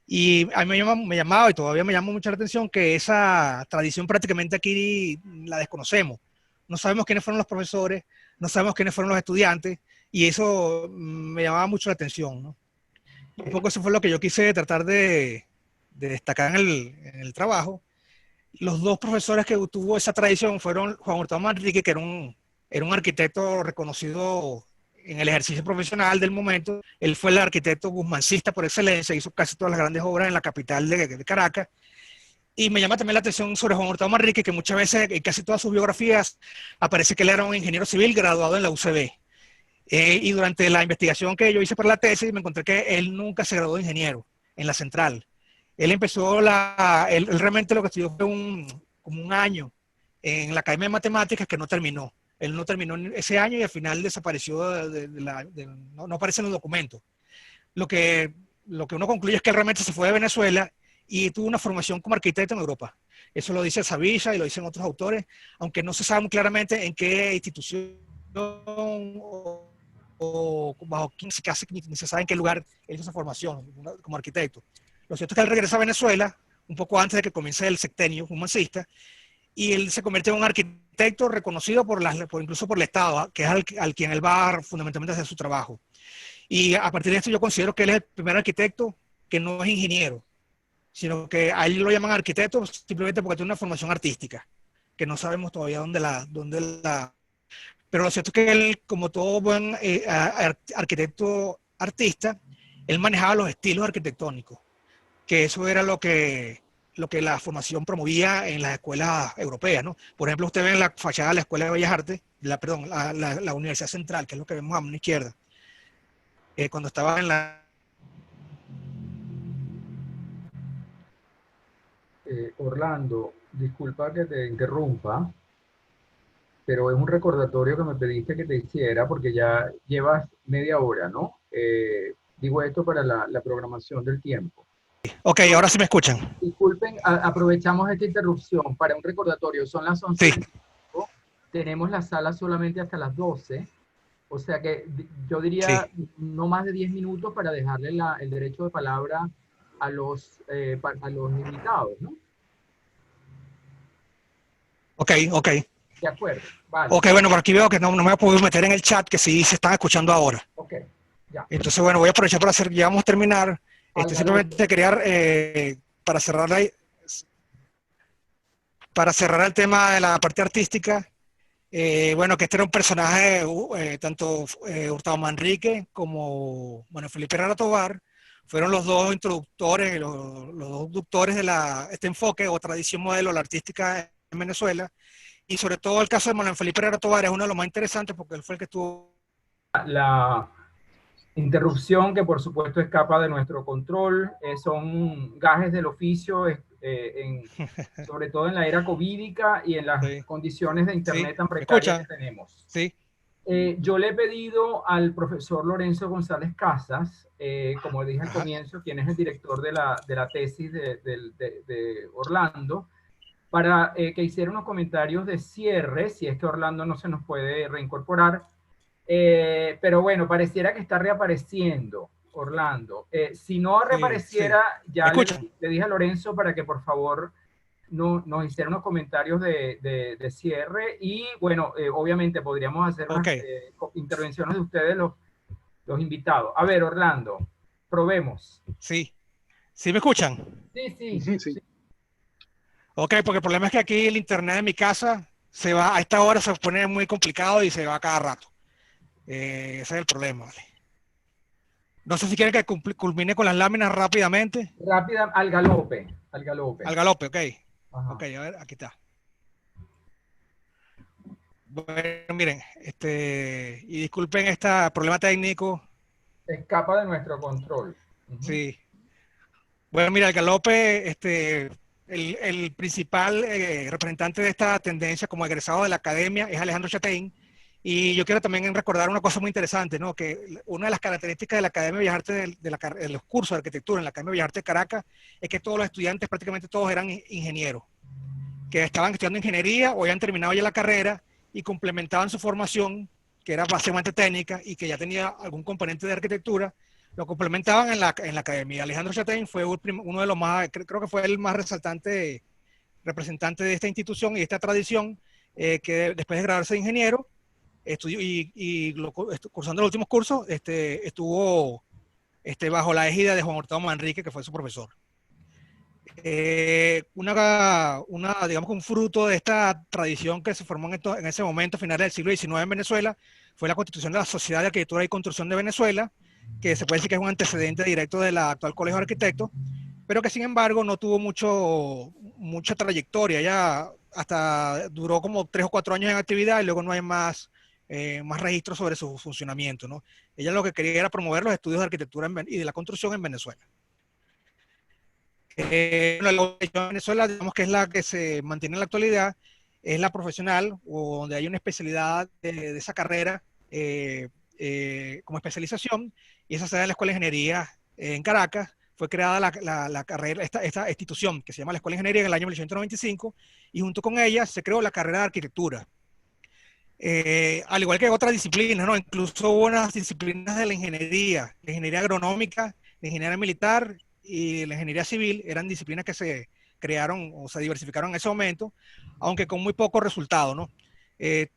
Y a mí me llamaba y todavía me llama mucho la atención que esa tradición prácticamente aquí la desconocemos. No sabemos quiénes fueron los profesores, no sabemos quiénes fueron los estudiantes, y eso me llamaba mucho la atención, ¿no? Un poco eso fue lo que yo quise tratar de destacar en el trabajo. Los dos profesores que tuvo esa tradición fueron Juan Hurtado Manrique, que era un arquitecto reconocido en el ejercicio profesional del momento. Él fue el arquitecto guzmancista por excelencia, hizo casi todas las grandes obras en la capital de Caracas. Y me llama también la atención sobre Juan Hurtado Manrique, que muchas veces, en casi todas sus biografías, aparece que él era un ingeniero civil graduado en la UCB. Y durante la investigación que yo hice para la tesis, me encontré que él nunca se graduó de ingeniero en la central. Él empezó, él realmente lo que estudió fue como un año en la Academia de Matemáticas que no terminó. Él no terminó ese año y al final desapareció, no aparece en los documentos. Lo que uno concluye es que él realmente se fue de Venezuela y tuvo una formación como arquitecto en Europa. Eso lo dice Savilla y lo dicen otros autores, aunque no se sabe muy claramente en qué institución o bajo quién se hace, ni se sabe en qué lugar él hizo esa formación como arquitecto. Lo cierto es que él regresa a Venezuela un poco antes de que comience el sexenio humancista y él se convierte en un arquitecto reconocido incluso por el Estado, que es al quien él va fundamentalmente a hacer su trabajo. Y a partir de esto yo considero que él es el primer arquitecto que no es ingeniero, sino que a él lo llaman arquitecto simplemente porque tiene una formación artística, que no sabemos todavía pero lo cierto es que él, como todo buen arquitecto artista, él manejaba los estilos arquitectónicos, que eso era lo que la formación promovía en las escuelas europeas, ¿no? Por ejemplo, usted ve en la fachada de la Escuela de Bellas Artes, la Universidad Central, que es lo que vemos a mano izquierda, cuando estaba en la... Orlando, disculpa que te interrumpa, pero es un recordatorio que me pediste que te hiciera porque ya llevas media hora, ¿no? Digo esto para la programación del tiempo. Ok, ahora sí me escuchan. Disculpen, aprovechamos esta interrupción para un recordatorio. Son las 11 Sí. de tenemos la sala solamente hasta las 12. O sea que yo diría no más de 10 minutos para dejarle el derecho de palabra a los invitados, ¿no? Ok. De acuerdo, vale. Ok, bueno, por aquí veo que no me voy a poder meter en el chat, que sí se están escuchando ahora. Ok, ya. Entonces, bueno, voy a aprovechar para hacer, ya vamos a terminar. Simplemente quería, para cerrar el tema de la parte artística, bueno, que este era un personaje, tanto Hurtado Manrique como bueno, Felipe Herrera Tobar, fueron los dos introductores, los dos doctores de este enfoque o tradición modelo la artística en Venezuela. Y sobre todo el caso de Manuel Felipe Herrera Tobar es uno de los más interesantes porque él fue el que estuvo... La interrupción que por supuesto escapa de nuestro control, son gajes del oficio, sobre todo en la era covídica y en las condiciones de internet tan precarias que tenemos. Sí. Yo le he pedido al profesor Lorenzo González Casas, como dije al comienzo, quien es el director de la tesis de Orlando, para que hiciera unos comentarios de cierre, si es que Orlando no se nos puede reincorporar. Pero bueno, pareciera que está reapareciendo Orlando. Si no reapareciera, ya le dije a Lorenzo para que por favor nos hiciera unos comentarios de cierre y bueno, obviamente podríamos hacer unas intervenciones de ustedes, los invitados. A ver, Orlando, probemos. Sí. ¿Sí me escuchan? Sí. Ok, porque el problema es que aquí el internet de mi casa a esta hora se pone muy complicado y se va cada rato. Ese es el problema, ¿vale? No sé si quieren que culmine con las láminas rápidamente. Rápida, al galope. Al galope, ok. Ajá. Ok, a ver, aquí está. Bueno, miren, y disculpen este problema técnico. Escapa de nuestro control. Sí. Bueno, mira, el galope, el principal representante de esta tendencia como egresado de la academia es Alejandro Chatein. Y yo quiero también recordar una cosa muy interesante, ¿no? Que una de las características de la Academia de Bellas Artes, de los cursos de arquitectura en la Academia de Bellas Artes de Caracas, es que todos los estudiantes, prácticamente todos eran ingenieros, que estaban estudiando ingeniería o habían terminado ya la carrera y complementaban su formación, que era básicamente técnica y que ya tenía algún componente de arquitectura, lo complementaban en la Academia. Alejandro Chatein fue uno de los más, creo que fue el más resaltante representante de esta institución y esta tradición, que después de graduarse de ingeniero, estudió cursando los últimos cursos, estuvo bajo la égida de Juan Hurtado Manrique, que fue su profesor. Digamos que un fruto de esta tradición que se formó en ese momento, a finales del siglo XIX en Venezuela, fue la constitución de la Sociedad de Arquitectura y Construcción de Venezuela, que se puede decir que es un antecedente directo del actual Colegio de Arquitectos, pero que sin embargo no tuvo mucha trayectoria. Ya hasta duró como 3 o 4 años en actividad y luego no hay más registros sobre su funcionamiento, ¿no? Ella lo que quería era promover los estudios de arquitectura y de la construcción en Venezuela. Bueno, la UTH en Venezuela, digamos que es la que se mantiene en la actualidad, es la profesional, o donde hay una especialidad de esa carrera como especialización, y esa se da en la Escuela de Ingeniería en Caracas. Fue creada la carrera, esta institución que se llama la Escuela de Ingeniería en el año 1995, y junto con ella se creó la carrera de arquitectura. Al igual que otras disciplinas, ¿no? Incluso hubo unas disciplinas de la ingeniería agronómica, la ingeniería militar y la ingeniería civil, eran disciplinas que se crearon o se diversificaron en ese momento, aunque con muy poco resultado, ¿no?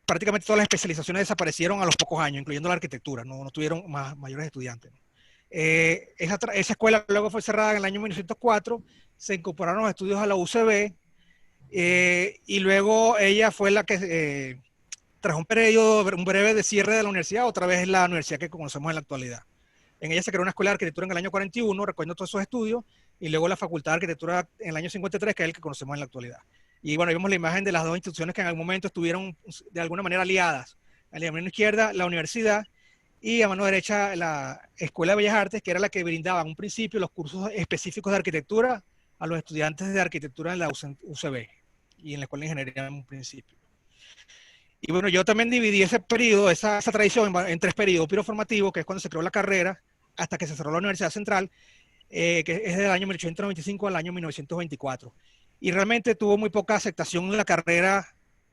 Prácticamente todas las especializaciones desaparecieron a los pocos años, incluyendo la arquitectura, no tuvieron mayores estudiantes, ¿no? Esa escuela luego fue cerrada en el año 1904, se incorporaron los estudios a la UCB, y luego ella fue la que tras un breve de cierre de la universidad, otra vez es la universidad que conocemos en la actualidad. En ella se creó una escuela de arquitectura en el año 41, recuerdo todos esos estudios, y luego la facultad de arquitectura en el año 53, que es el que conocemos en la actualidad. Y bueno, ahí vemos la imagen de las dos instituciones que en algún momento estuvieron de alguna manera aliadas. A la mano izquierda, la universidad, y a mano derecha, la Escuela de Bellas Artes, que era la que brindaba en un principio los cursos específicos de arquitectura a los estudiantes de arquitectura en la UCB y en la Escuela de Ingeniería en un principio. Y bueno, yo también dividí ese periodo, esa tradición en tres periodos: periodo formativo, que es cuando se creó la carrera, hasta que se cerró la Universidad Central, que es del año 1895 al año 1924. Y realmente tuvo muy poca aceptación en la carrera,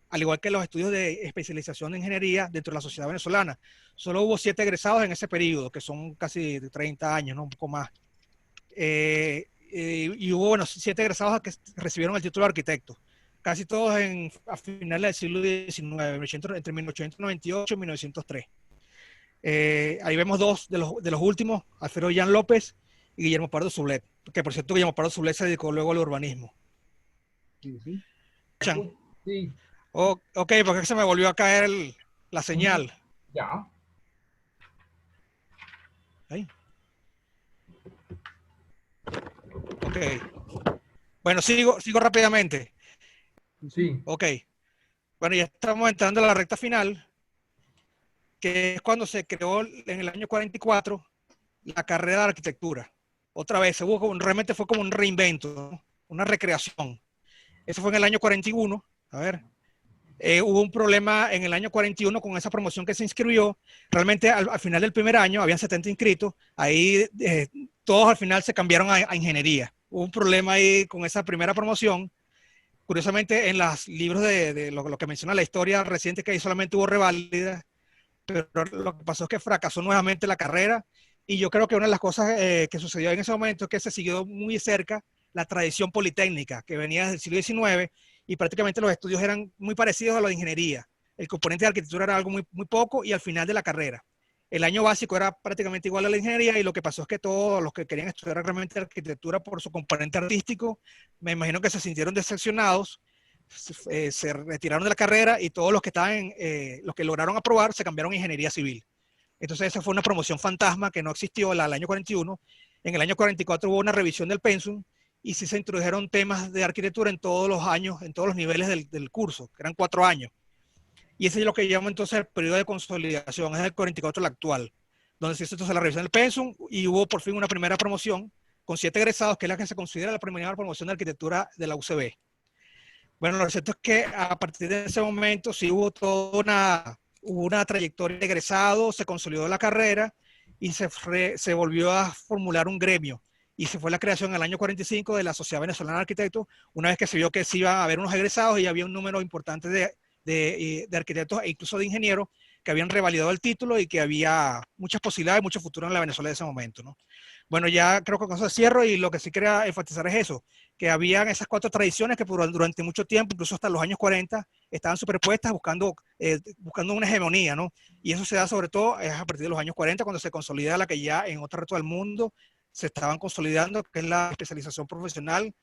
al igual que los estudios de especialización de ingeniería dentro de la sociedad venezolana. Solo hubo 7 egresados en ese periodo, que son casi 30 años, ¿no? Un poco más. Y hubo, bueno, 7 egresados que recibieron el título de arquitecto, casi todos a finales del siglo XIX, entre 1898 y 1903. Ahí vemos dos de los últimos: Alfredo Jan López y Guillermo Pardo Sublet, que por cierto Guillermo Pardo Sublet se dedicó luego al urbanismo. Sí, sí. ¿Chan? Sí. Ok, porque se me volvió a caer la señal. Ya. Ahí. Ok. Bueno, sigo rápidamente. Sí. Ok. Bueno, ya estamos entrando a la recta final, que es cuando se creó en el año 44 la carrera de arquitectura. Otra vez, realmente fue como un reinvento, ¿no? Una recreación. Eso fue en el año 41. A ver, hubo un problema en el año 41 con esa promoción que se inscribió. Realmente al final del primer año habían 70 inscritos. Ahí todos al final se cambiaron a ingeniería. Hubo un problema ahí con esa primera promoción. Curiosamente, en los libros de lo que menciona la historia reciente, que ahí solamente hubo reválidas, pero lo que pasó es que fracasó nuevamente la carrera. Y yo creo que una de las cosas que sucedió en ese momento es que se siguió muy cerca la tradición politécnica que venía del siglo XIX, y prácticamente los estudios eran muy parecidos a los de ingeniería. El componente de arquitectura era algo muy poco, y al final de la carrera el año básico era prácticamente igual a la ingeniería, y lo que pasó es que todos los que querían estudiar realmente arquitectura por su componente artístico, me imagino que se sintieron decepcionados, se retiraron de la carrera, y todos los que estaban, los que lograron aprobar, se cambiaron a ingeniería civil. Entonces esa fue una promoción fantasma que no existió el año 41. En el año 44 hubo una revisión del pensum, y sí se introdujeron temas de arquitectura en todos los años, en todos los niveles del curso, que eran 4 años. Y ese es lo que llamo entonces el periodo de consolidación, es el 44 el actual, donde se hizo entonces la revisión del pensum, y hubo por fin una primera promoción con 7 egresados, que es la que se considera la primera promoción de arquitectura de la UCB. Bueno, lo cierto es que a partir de ese momento sí hubo toda una trayectoria de egresados, se consolidó la carrera, y se volvió a formular un gremio, y se fue la creación en el año 45 de la Sociedad Venezolana de Arquitectos, una vez que se vio que sí iba a haber unos egresados y había un número importante de arquitectos e incluso de ingenieros que habían revalidado el título, y que había muchas posibilidades, mucho futuro en la Venezuela de ese momento, ¿no? Bueno, ya creo que con eso cierro, y lo que sí quería enfatizar es eso, que habían esas 4 tradiciones que durante mucho tiempo, incluso hasta los años 40, estaban superpuestas buscando una hegemonía, ¿no? Y eso se da sobre todo a partir de los años 40, cuando se consolida la que ya en otro resto del mundo se estaban consolidando, que es la especialización profesional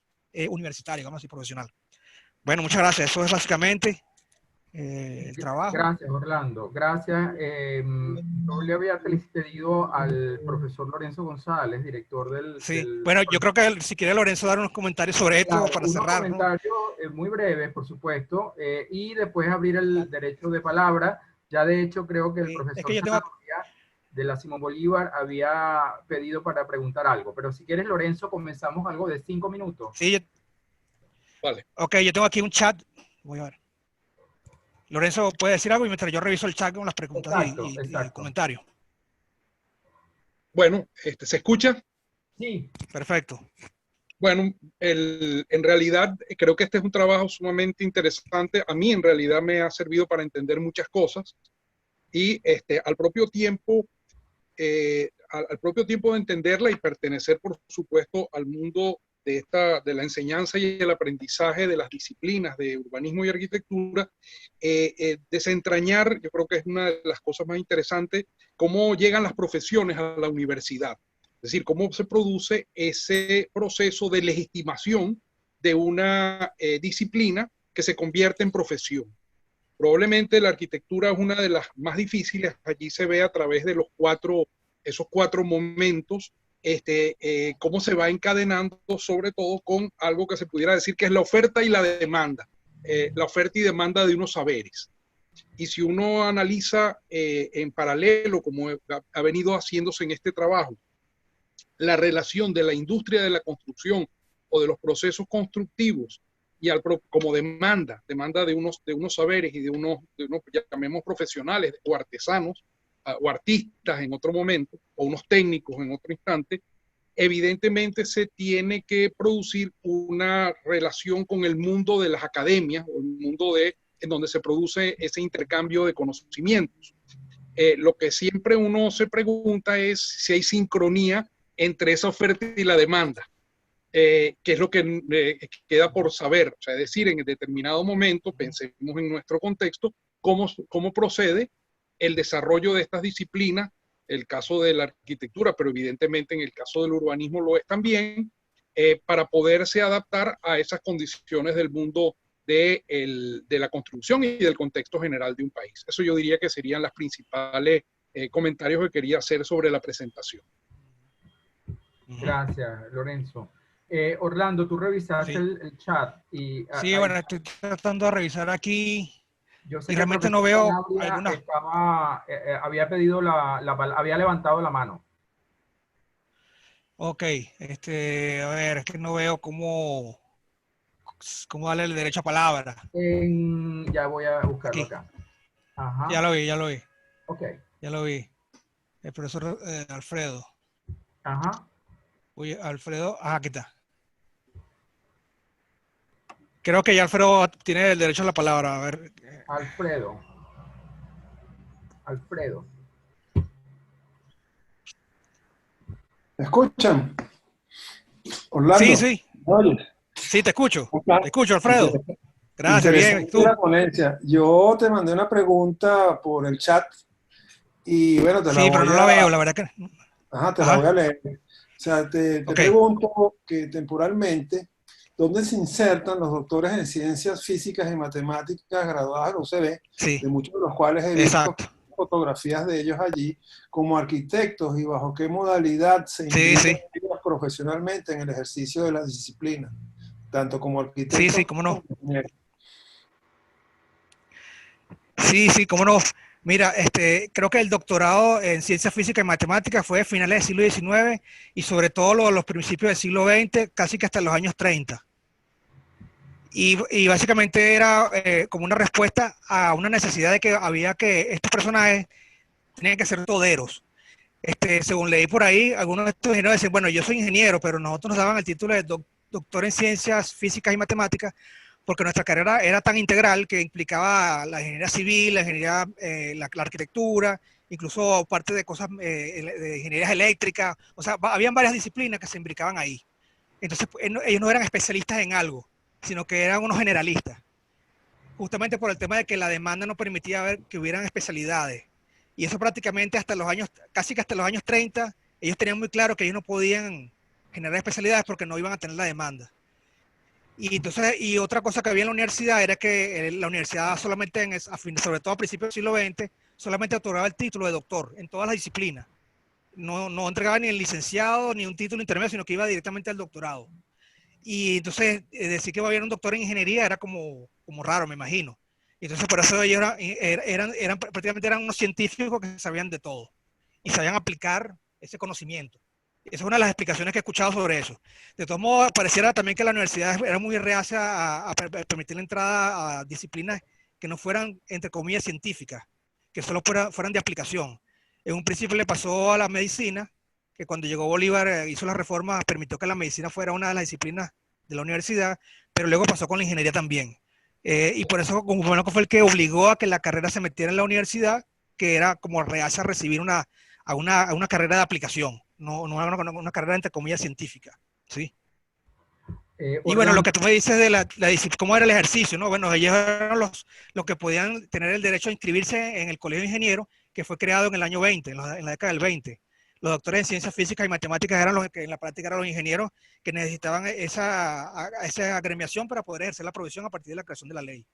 universitaria, vamos a decir, profesional. Bueno, muchas gracias. Eso es básicamente el trabajo. Gracias, Orlando. Gracias. Yo le había pedido al profesor Lorenzo González, director Sí, bueno, yo creo que si quiere Lorenzo dar unos comentarios sobre esto para cerrar. Unos comentarios muy breves, por supuesto, y después abrir el derecho de palabra. Ya de hecho creo que el profesor... Es que yo tengo... de la Simón Bolívar había pedido para preguntar algo. Pero si quieres, Lorenzo, comenzamos algo de 5 minutos. Sí, Vale. ok, yo tengo aquí un chat. Voy a ver. Lorenzo, ¿puede decir algo? Y mientras yo reviso el chat con las preguntas y comentarios. Bueno, ¿se escucha? Sí. Perfecto. Bueno, en realidad creo que este es un trabajo sumamente interesante. A mí en realidad me ha servido para entender muchas cosas y al propio tiempo de entenderla y pertenecer, por supuesto, al mundo de la enseñanza y el aprendizaje de las disciplinas de urbanismo y arquitectura, desentrañar, yo creo que es una de las cosas más interesantes, cómo llegan las profesiones a la universidad. Es decir, cómo se produce ese proceso de legitimación de una disciplina que se convierte en profesión. Probablemente la arquitectura es una de las más difíciles. Allí se ve a través de esos cuatro momentos, cómo se va encadenando, sobre todo con algo que se pudiera decir que es la oferta y la demanda, la oferta y demanda de unos saberes. Y si uno analiza en paralelo, como ha venido haciéndose en este trabajo, la relación de la industria de la construcción o de los procesos constructivos y como demanda de unos saberes y de unos llamemos profesionales o artesanos o artistas en otro momento, o unos técnicos en otro instante, evidentemente se tiene que producir una relación con el mundo de las academias, o el mundo en donde se produce ese intercambio de conocimientos. Lo que siempre uno se pregunta es si hay sincronía entre esa oferta y la demanda, que es lo que queda por saber. O sea, es decir, en determinado momento, pensemos en nuestro contexto, cómo procede el desarrollo de estas disciplinas, el caso de la arquitectura, pero evidentemente en el caso del urbanismo lo es también, para poderse adaptar a esas condiciones del mundo de la construcción y del contexto general de un país. Eso yo diría que serían los principales comentarios que quería hacer sobre la presentación. Gracias, Lorenzo. Orlando, tú revisaste el chat. Sí, bueno, estoy tratando de revisar aquí. Yo sé y que realmente no veo alguna. Había levantado la mano. Ok, a ver, es que no veo cómo darle el derecho a palabra. Ya voy a buscarlo aquí. Acá. Ajá. Ya lo vi. Ok. Ya lo vi. El profesor Alfredo. Ajá. Oye, Alfredo, aquí está. Creo que ya Alfredo tiene el derecho a la palabra. A ver. Alfredo. ¿Me escuchan? Orlando. Sí. ¿Oyes? Sí, te escucho. Te escucho, Alfredo. Gracias, bien. ¿Tú? La ponencia. Yo te mandé una pregunta por el chat y bueno, te la voy a... Sí, pero no la veo, la verdad que... Ajá, te la voy a leer. O sea, te pregunto que temporalmente, ¿dónde se insertan los doctores en ciencias físicas y matemáticas graduados en UCB, de muchos de los cuales he visto fotografías de ellos allí, como arquitectos, y bajo qué modalidad se implican ellos profesionalmente en el ejercicio de la disciplina, tanto como arquitectos cómo no. como ingenieros? Sí, cómo no. Mira, creo que el doctorado en ciencias físicas y matemáticas fue a finales del siglo XIX y sobre todo los principios del siglo XX, casi que hasta los años 30. Y básicamente era como una respuesta a una necesidad de que había que estos personajes tenían que ser toderos. Según leí por ahí, algunos de estos ingenieros decían, bueno, yo soy ingeniero, pero nosotros nos daban el título de doctor en ciencias físicas y matemáticas porque nuestra carrera era tan integral que implicaba la ingeniería civil, la ingeniería, la arquitectura, incluso parte de cosas de ingenierías eléctricas. O sea, habían varias disciplinas que se imbricaban ahí. Entonces, ellos no eran especialistas en algo, sino que eran unos generalistas, justamente por el tema de que la demanda no permitía ver que hubieran especialidades. Y eso prácticamente casi que hasta los años 30, ellos tenían muy claro que ellos no podían generar especialidades porque no iban a tener la demanda. Y entonces, y otra cosa que había en la universidad era que la universidad solamente, sobre todo a principios del siglo XX, solamente otorgaba el título de doctor en todas las disciplinas. No entregaba ni el licenciado ni un título intermedio, sino que iba directamente al doctorado. Y entonces decir que iba a haber un doctor en ingeniería era como raro, me imagino. Y entonces por eso ellos prácticamente eran unos científicos que sabían de todo. y sabían aplicar ese conocimiento. Esa es una de las explicaciones que he escuchado sobre eso. De todos modos, pareciera también que la universidad era muy reacia a permitir la entrada a disciplinas que no fueran, entre comillas, científicas, que solo fueran de aplicación. En un principio le pasó a la medicina, que cuando llegó Bolívar hizo las reformas, permitió que la medicina fuera una de las disciplinas de la universidad, pero luego pasó con la ingeniería también. Y por eso Guzmán fue el que obligó a que la carrera se metiera en la universidad, que era como reacia a recibir una carrera de aplicación, no una carrera entre comillas científica, ¿sí? Y bueno, lo que tú me dices de cómo era el ejercicio, ¿no? Bueno, ellos eran los que podían tener el derecho a inscribirse en el Colegio de Ingenieros, que fue creado en el año 20, en la década del 20. Los doctores en ciencias físicas y matemáticas eran los que en la práctica eran los ingenieros que necesitaban esa agremiación para poder ejercer la profesión a partir de la creación de la ley.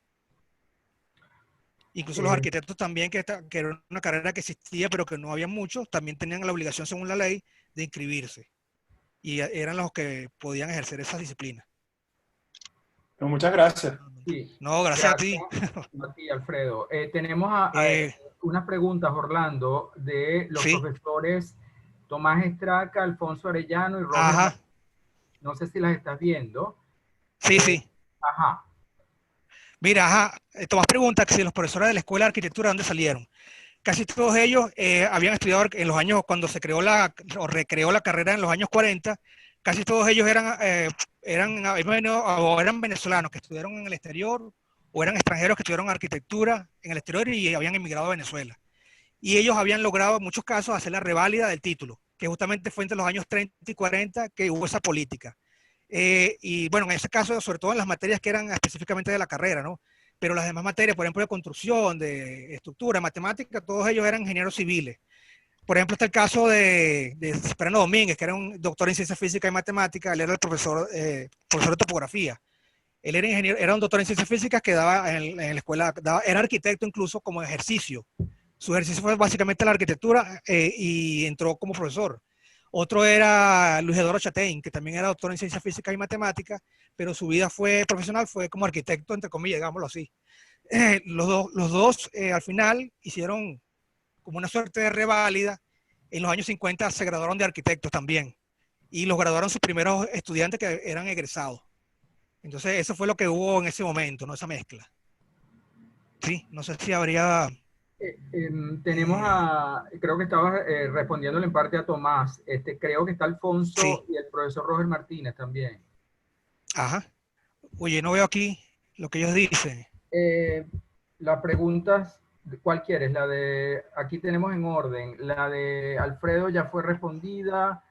Incluso los arquitectos también, que era una carrera que existía, pero que no había muchos, también tenían la obligación, según la ley, de inscribirse. Y eran los que podían ejercer esas disciplinas. Pues muchas gracias. Sí. No, gracias a ti. A ti, Alfredo. Tenemos unas preguntas, Orlando, de los profesores Tomás Estraca, Alfonso Arellano y Roger. No sé si las estás viendo. Sí, sí. Ajá. Mira, Tomás pregunta que si los profesores de la Escuela de Arquitectura, ¿dónde salieron? Casi todos ellos habían estudiado en los años, cuando se creó recreó la carrera en los años 40, casi todos ellos eran venezolanos que estudiaron en el exterior, o eran extranjeros que estudiaron arquitectura en el exterior y habían emigrado a Venezuela. Y ellos habían logrado en muchos casos hacer la reválida del título, que justamente fue entre los años 30 y 40 que hubo esa política. Y bueno, en ese caso, sobre todo en las materias que eran específicamente de la carrera, ¿no? Pero las demás materias, por ejemplo, de construcción, de estructura, matemática, todos ellos eran ingenieros civiles. Por ejemplo, está el caso de Cipriano Domínguez, que era un doctor en ciencias físicas y matemáticas. Él era el profesor de topografía. Él era ingeniero, era un doctor en ciencias físicas que daba en la escuela, era arquitecto incluso como ejercicio. Su ejercicio fue básicamente la arquitectura y entró como profesor. Otro era Luis Eduardo Chatein, que también era doctor en ciencias físicas y matemáticas, pero su vida profesional fue como arquitecto, entre comillas, digámoslo así. Los dos al final hicieron como una suerte de reválida. En los años 50 se graduaron de arquitectos también. Y los graduaron sus primeros estudiantes que eran egresados. Entonces eso fue lo que hubo en ese momento, ¿no? Esa mezcla. Sí, no sé si habría... tenemos creo que estabas respondiéndole en parte a Tomás. Creo que está Alfonso y el profesor Roger Martínez también. Ajá. Oye, no veo aquí lo que ellos dicen. Las preguntas, ¿cuál quieres? La de, aquí tenemos en orden, la de Alfredo ya fue respondida.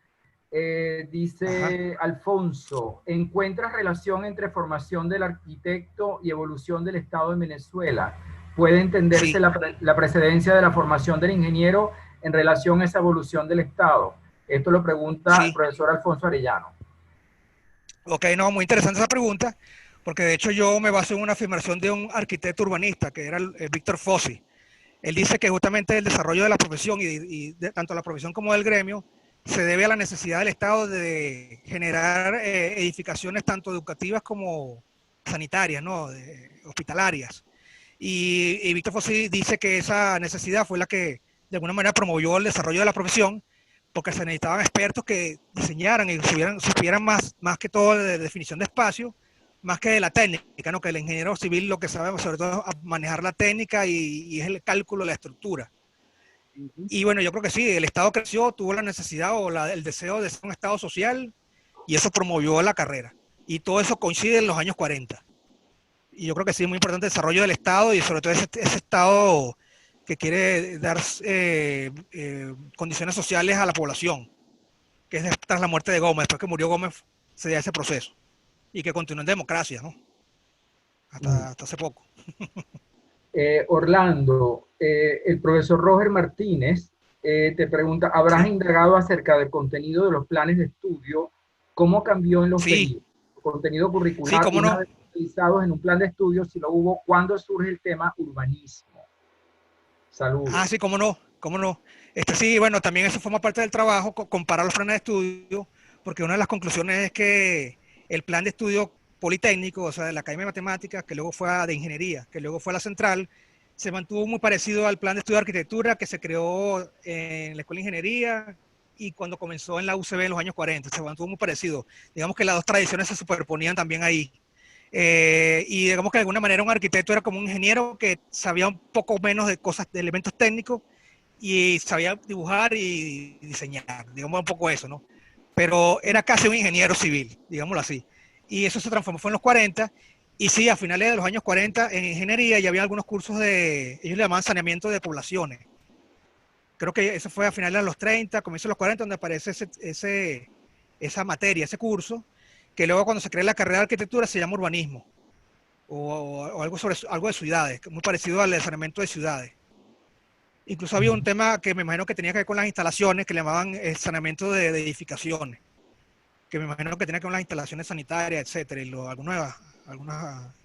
Dice Alfonso, ¿encuentras relación entre formación del arquitecto y evolución del Estado en Venezuela? ¿Puede entenderse la precedencia de la formación del ingeniero en relación a esa evolución del Estado? Esto lo pregunta el profesor Alfonso Arellano. Ok, no, muy interesante esa pregunta, porque de hecho yo me baso en una afirmación de un arquitecto urbanista, que era Víctor Fossi. Él dice que justamente el desarrollo de la profesión y tanto la profesión como del gremio se debe a la necesidad del Estado de generar edificaciones tanto educativas como sanitarias, ¿no? Hospitalarias. Y Víctor Fossi dice que esa necesidad fue la que de alguna manera promovió el desarrollo de la profesión, porque se necesitaban expertos que diseñaran y supieran más que todo de definición de espacio, más que de la técnica, ¿no? Que el ingeniero civil lo que sabe sobre todo es manejar la técnica y es el cálculo de la estructura. Y bueno, yo creo que sí, el Estado creció, tuvo la necesidad o el deseo de ser un Estado social y eso promovió la carrera. Y todo eso coincide en los años 40. Y yo creo que sí es muy importante el desarrollo del Estado y sobre todo ese Estado que quiere dar condiciones sociales a la población, que es tras la muerte de Gómez. Después que murió Gómez se dio ese proceso y que continúa en democracia, ¿no? Hasta hace poco. Orlando, el profesor Roger Martínez te pregunta, ¿habrás indagado acerca del contenido de los planes de estudio? ¿Cómo cambió en los periodos? Contenido curricular, ¿cómo no? Utilizados en un plan de estudio, si lo hubo, ¿cuándo surge el tema urbanismo? Saludos. Sí, cómo no. Sí, bueno, también eso forma parte del trabajo, comparar los planes de estudio, porque una de las conclusiones es que el plan de estudio politécnico, o sea, de la Academia de Matemáticas, que luego fue de Ingeniería, que luego fue a la Central, se mantuvo muy parecido al plan de estudio de arquitectura que se creó en la Escuela de Ingeniería y cuando comenzó en la UCB en los años 40. Se mantuvo muy parecido. Digamos que las dos tradiciones se superponían también ahí. Y digamos que de alguna manera un arquitecto era como un ingeniero que sabía un poco menos de cosas, de elementos técnicos y sabía dibujar y diseñar, digamos un poco eso, ¿no? Pero era casi un ingeniero civil, digámoslo así. Y eso se transformó, fue en los 40. Y sí, a finales de los años 40 en ingeniería ya había algunos cursos ellos le llamaban saneamiento de poblaciones. Creo que eso fue a finales de los 30, comienzos de los 40, donde aparece esa materia, ese curso, que luego cuando se crea la carrera de arquitectura se llama urbanismo, o algo, algo de ciudades, muy parecido al saneamiento de ciudades. Incluso había un tema que me imagino que tenía que ver con las instalaciones, que le llamaban el saneamiento de edificaciones, que me imagino que tenía que ver con las instalaciones sanitarias, etcétera, y algunos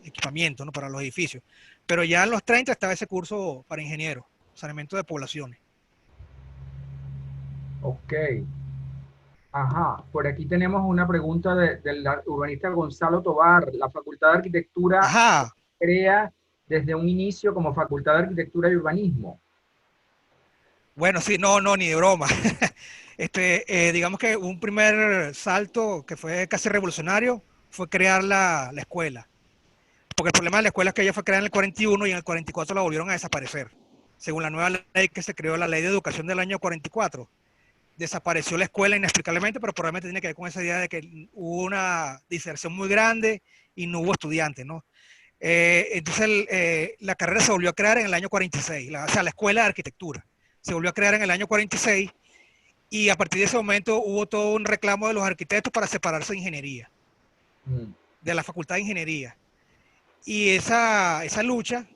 equipamientos, ¿no?, para los edificios. Pero ya en los 30 estaba ese curso para ingenieros, saneamiento de poblaciones. Ok. Ajá, por aquí tenemos una pregunta del urbanista Gonzalo Tobar. La Facultad de Arquitectura Ajá. se crea desde un inicio como Facultad de Arquitectura y Urbanismo. Bueno, sí, no, ni de broma. Digamos que un primer salto que fue casi revolucionario fue crear la escuela. Porque el problema de la escuela es que ella fue creada en el 41 y en el 44 la volvieron a desaparecer. Según la nueva ley que se creó, la Ley de Educación del año 44, desapareció la escuela inexplicablemente, pero probablemente tiene que ver con esa idea de que hubo una diserción muy grande y no hubo estudiantes, ¿no? Entonces la carrera se volvió a crear en el año 46, o sea, la escuela de arquitectura se volvió a crear en el año 46 y a partir de ese momento hubo todo un reclamo de los arquitectos para separarse de ingeniería, de la facultad de ingeniería. Y esa lucha,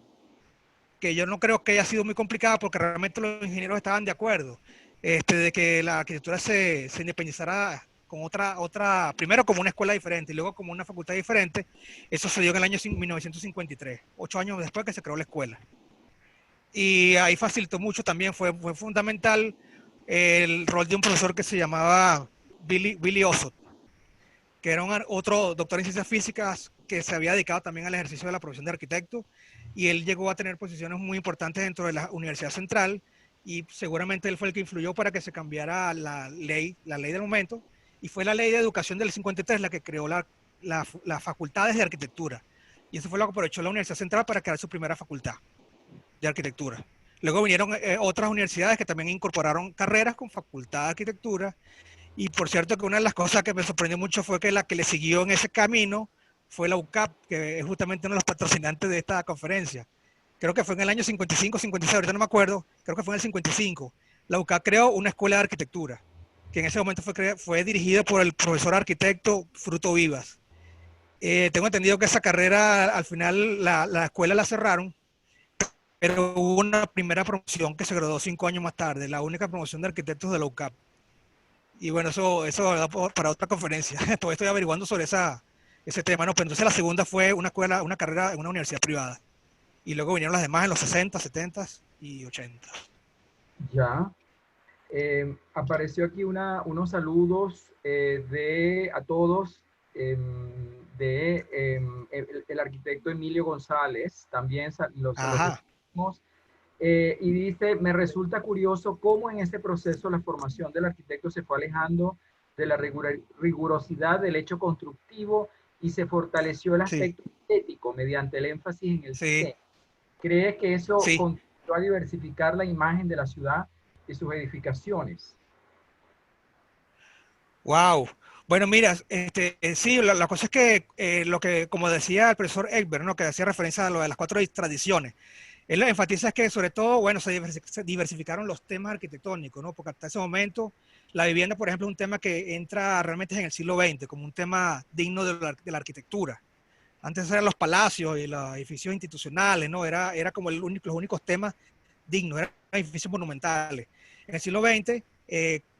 que yo no creo que haya sido muy complicada porque realmente los ingenieros estaban de acuerdo, de que la arquitectura se independizara con otra, primero como una escuela diferente y luego como una facultad diferente. Eso se dio en el año 1953, 8 años después que se creó la escuela. Y ahí facilitó mucho también, fue fundamental el rol de un profesor que se llamaba Billy Ossot, que era otro doctor en ciencias físicas que se había dedicado también al ejercicio de la profesión de arquitecto, y él llegó a tener posiciones muy importantes dentro de la Universidad Central, y seguramente él fue el que influyó para que se cambiara la ley del momento, y fue la Ley de Educación del 53 la que creó las facultades de arquitectura, y eso fue lo que aprovechó la Universidad Central para crear su primera facultad de arquitectura. Luego vinieron otras universidades que también incorporaron carreras con facultad de arquitectura. Y por cierto que una de las cosas que me sorprendió mucho fue que la que le siguió en ese camino fue la UCAP, que es justamente uno de los patrocinantes de esta conferencia. Creo que fue en el año 55, 56, ahorita no me acuerdo, creo que fue en el 55. La UCAP creó una escuela de arquitectura, que en ese momento fue dirigida por el profesor arquitecto Fruto Vivas. Tengo entendido que esa carrera, al final, la escuela la cerraron, pero hubo una primera promoción que se graduó 5 años más tarde, la única promoción de arquitectos de la UCAP. Y bueno, eso da para otra conferencia. Todavía estoy averiguando sobre ese tema, ¿no? Pero entonces la segunda fue una carrera en una universidad privada. Y luego vinieron las demás en los 60, 70 y 80. Ya. Apareció aquí unos saludos a todos el arquitecto Emilio González. También los recibimos. Y dice, me resulta curioso cómo en este proceso la formación del arquitecto se fue alejando de la rigurosidad del hecho constructivo y se fortaleció el aspecto estético mediante el énfasis en el diseño. ¿Cree que eso contribuyó a diversificar la imagen de la ciudad y sus edificaciones? Wow. Bueno, mira, sí, la cosa es que, como decía el profesor Egbert, ¿no?, que hacía referencia a lo de las 4 tradiciones, él enfatiza que sobre todo, bueno, se diversificaron los temas arquitectónicos, ¿no? Porque hasta ese momento la vivienda, por ejemplo, es un tema que entra realmente en el siglo XX como un tema digno de la arquitectura. Antes eran los palacios y los edificios institucionales, ¿no? Era como los únicos temas dignos, eran edificios monumentales. En el siglo XX,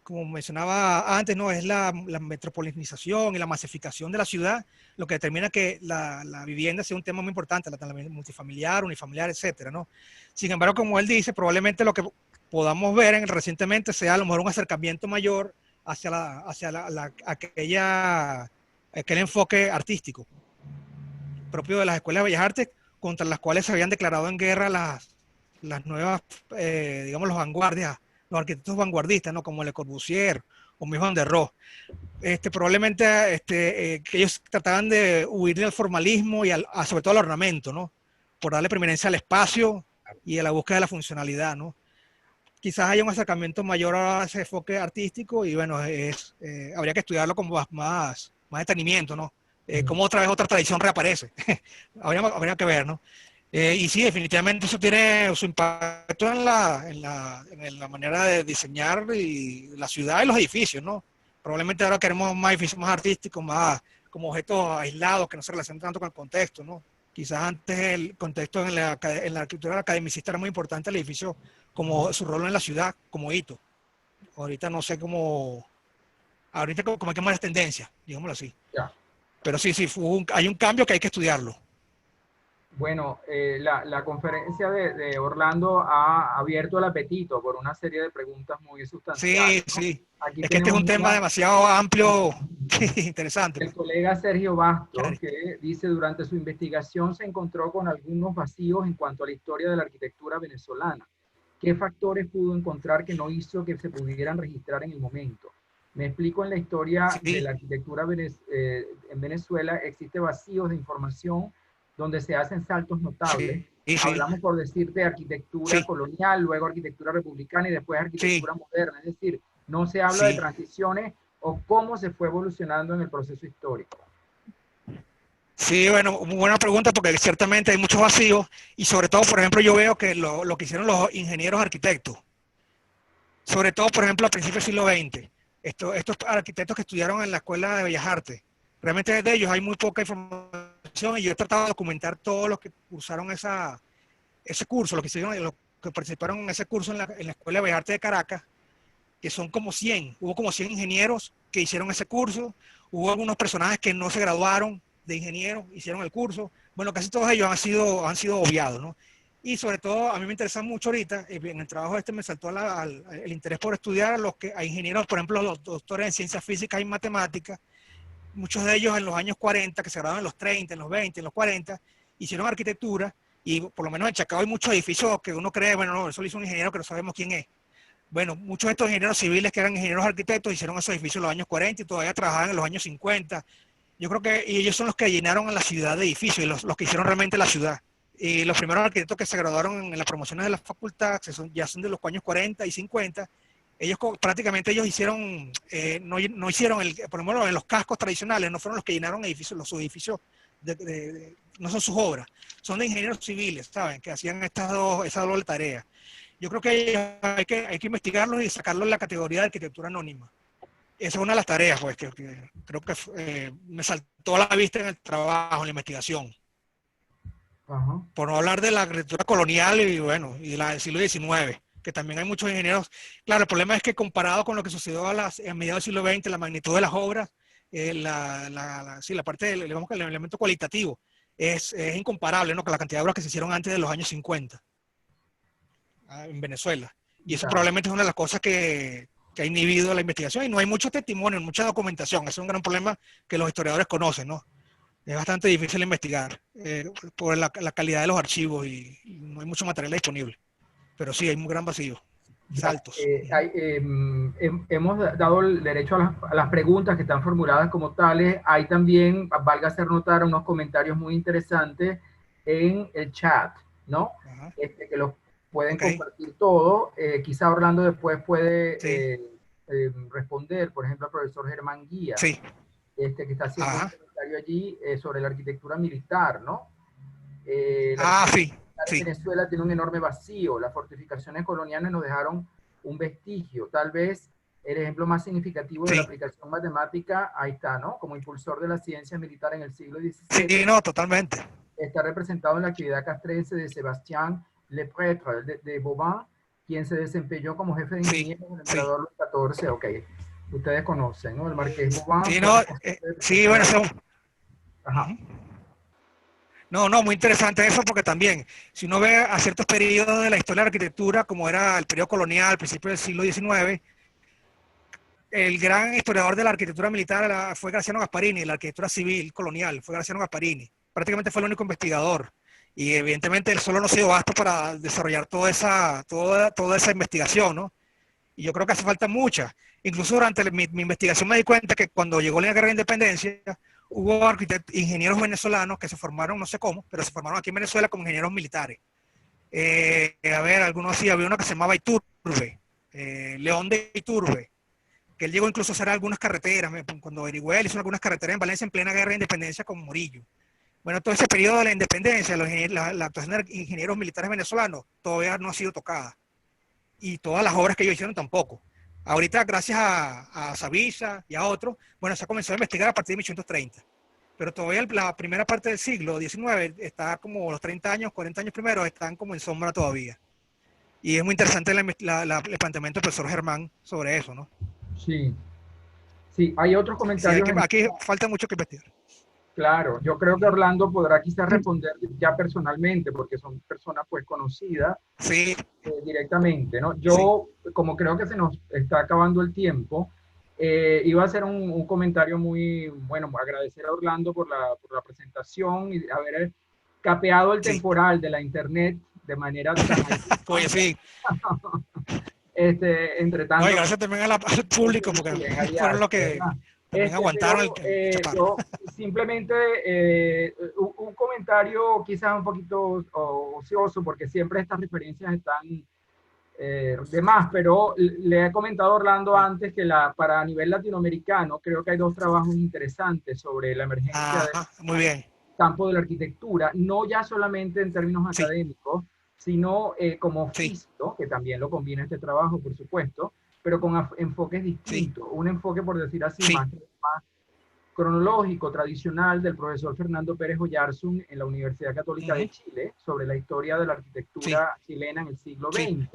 como mencionaba antes, ¿no?, es la metropolización y la masificación de la ciudad lo que determina que la vivienda sea un tema muy importante, la multifamiliar, unifamiliar, etcétera, ¿no? Sin embargo, como él dice, probablemente lo que podamos ver recientemente sea a lo mejor un acercamiento mayor hacia aquel enfoque artístico propio de las escuelas de bellas artes, contra las cuales se habían declarado en guerra las las nuevas, digamos, los vanguardias, los arquitectos vanguardistas, ¿no? Como Le Corbusier o Mies van der Rohe. Probablemente que ellos trataban de huir del formalismo y sobre todo al ornamento, ¿no? Por darle preeminencia al espacio y a la búsqueda de la funcionalidad, ¿no? Quizás haya un acercamiento mayor a ese enfoque artístico y bueno, habría que estudiarlo con más detenimiento, ¿no? Cómo otra vez otra tradición reaparece. habría que ver, ¿no? Y sí, definitivamente eso tiene su impacto en la manera de diseñar la ciudad y los edificios, ¿no? Probablemente ahora queremos más edificios más artísticos, más como objetos aislados que no se relacionan tanto con el contexto, ¿no? Quizás antes el contexto en la arquitectura academicista era muy importante, el edificio como su rol en la ciudad, como hito. Ahorita no sé cómo, ahorita como hay que más tendencia, digámoslo así. Ya. Pero sí, hay un cambio que hay que estudiarlo. Bueno, la conferencia de Orlando ha abierto el apetito por una serie de preguntas muy sustanciales, sí, ¿no? sí. Aquí es que este es un tema demasiado amplio, interesante. El colega Sergio Bastos, que dice, durante su investigación se encontró con algunos vacíos en cuanto a la historia de la arquitectura venezolana. ¿Qué factores pudo encontrar que no hizo que se pudieran registrar en el momento? Me explico, en la historia de la arquitectura en Venezuela existe vacíos de información donde se hacen saltos notables. Hablamos, por decir, de arquitectura colonial, luego arquitectura republicana y después arquitectura moderna. Es decir, no se habla de transiciones o cómo se fue evolucionando en el proceso histórico. Sí, bueno, muy buena pregunta, porque ciertamente hay muchos vacíos y sobre todo, por ejemplo, yo veo que lo que hicieron los ingenieros arquitectos, sobre todo, por ejemplo, a principios del siglo XX, estos arquitectos que estudiaron en la Escuela de Bellas Artes, realmente de ellos hay muy poca información y yo he tratado de documentar todos los que cursaron ese curso, los que participaron en ese curso en la Escuela de Bellas Artes de Caracas, que son como 100, hubo como 100 ingenieros que hicieron ese curso, hubo algunos personajes que no se graduaron de ingenieros, hicieron el curso, bueno, casi todos ellos han sido obviados, ¿no? Y sobre todo, a mí me interesa mucho ahorita, en el trabajo me saltó el interés por estudiar a ingenieros, por ejemplo, los doctores en ciencias físicas y matemáticas, muchos de ellos en los años 40, que se graduaron en los 30, en los 20, en los 40, hicieron arquitectura, y por lo menos en Chacao hay muchos edificios que uno cree, bueno, no, eso lo hizo un ingeniero que no sabemos quién es. Bueno, muchos de estos ingenieros civiles que eran ingenieros arquitectos hicieron esos edificios en los años 40 y todavía trabajaban en los años 50. Yo creo que y ellos son los que llenaron a la ciudad de edificios y los que hicieron realmente la ciudad. Y los primeros arquitectos que se graduaron en las promociones de la facultad, ya son de los años 40 y 50, prácticamente ellos hicieron, no hicieron, por ejemplo, en los cascos tradicionales, no fueron los que llenaron edificios, los edificios, no son sus obras, son de ingenieros civiles, ¿saben? Que hacían esa doble tarea. Yo creo que hay que investigarlos y sacarlos en la categoría de arquitectura anónima. Esa es una de las tareas, pues, que creo que me saltó a la vista en el trabajo, en la investigación. Ajá. Por no hablar de la arquitectura colonial y del siglo XIX, que también hay muchos ingenieros. Claro, el problema es que comparado con lo que sucedió a mediados del siglo XX, la magnitud de las obras, la parte digamos que el elemento cualitativo es incomparable, ¿no?, con la cantidad de obras que se hicieron antes de los años 50 en Venezuela. Y eso probablemente es una de las cosas que ha inhibido la investigación, y no hay mucho testimonio, mucha documentación. Ese es un gran problema que los historiadores conocen, ¿no? Es bastante difícil investigar por la calidad de los archivos y no hay mucho material disponible. Pero sí, hay un gran vacío. Saltos. Hemos dado el derecho a las preguntas que están formuladas como tales. Hay también, valga hacer notar, unos comentarios muy interesantes en el chat, ¿no? Que los pueden compartir todo. Quizá Orlando después puede responder, por ejemplo, al profesor Germán Guía, que está haciendo un comentario allí sobre la arquitectura militar, ¿no? Venezuela tiene un enorme vacío. Las fortificaciones coloniales nos dejaron un vestigio. Tal vez el ejemplo más significativo de la aplicación matemática, ahí está, ¿no? Como impulsor de la ciencia militar en el siglo XVII. Sí, no, totalmente. Está representado en la actividad castrense de Sebastián Leprétre de Bobin, quien se desempeñó como jefe de ingenieros del emperador Luis XIV. Ok, ustedes conocen, ¿no? El marqués Bobin. Sí, no, bueno, eso... Ajá. No, muy interesante eso, porque también, si uno ve a ciertos periodos de la historia de la arquitectura, como era el periodo colonial, al principio del siglo XIX, el gran historiador de la arquitectura militar fue Graciano Gasparini, la arquitectura civil colonial fue Graciano Gasparini. Prácticamente fue el único investigador. Y evidentemente el solo no ha sido basto para desarrollar toda esa investigación, ¿no? Y yo creo que hace falta mucha. Incluso durante mi investigación me di cuenta que cuando llegó la guerra de independencia, hubo ingenieros venezolanos que se formaron, no sé cómo, pero se formaron aquí en Venezuela como ingenieros militares. A ver, algunos sí, había uno que se llamaba Iturbe, León de Iturbe, que él llegó incluso a hacer algunas carreteras. Cuando averigué, él hizo algunas carreteras en Valencia en plena guerra de independencia con Morillo. Bueno, todo ese periodo de la independencia, la actuación de ingenieros militares venezolanos todavía no ha sido tocada. Y todas las obras que ellos hicieron tampoco. Ahorita, gracias a Savisa y a otros, bueno, se ha comenzado a investigar a partir de 1830. Pero todavía la primera parte del siglo XIX está como los 30 años, 40 años primeros, están como en sombra todavía. Y es muy interesante el planteamiento del profesor Germán sobre eso, ¿no? Sí. Sí, hay otros comentarios. Sí, aquí falta mucho que investigar. Claro, yo creo que Orlando podrá quizás responder ya personalmente, porque son personas pues conocidas directamente, ¿no? Yo, como creo que se nos está acabando el tiempo, iba a hacer un comentario muy, bueno, agradecer a Orlando por la presentación y haber capeado el temporal de la internet de manera tan Oye, sí. Entre tanto. No, y gracias también al público, porque fueron los que aguantaron yo simplemente un comentario quizás un poquito ocioso, porque siempre estas referencias están de más, pero le he comentado a Orlando antes que para a nivel latinoamericano creo que hay dos trabajos interesantes sobre la emergencia del campo de la arquitectura, no ya solamente en términos académicos, sino como oficio, que también lo combina este trabajo, por supuesto, pero con enfoques distintos. Un enfoque, por decir así, más cronológico, tradicional, del profesor Fernando Pérez Oyarzún en la Universidad Católica de Chile, sobre la historia de la arquitectura chilena en el siglo XX,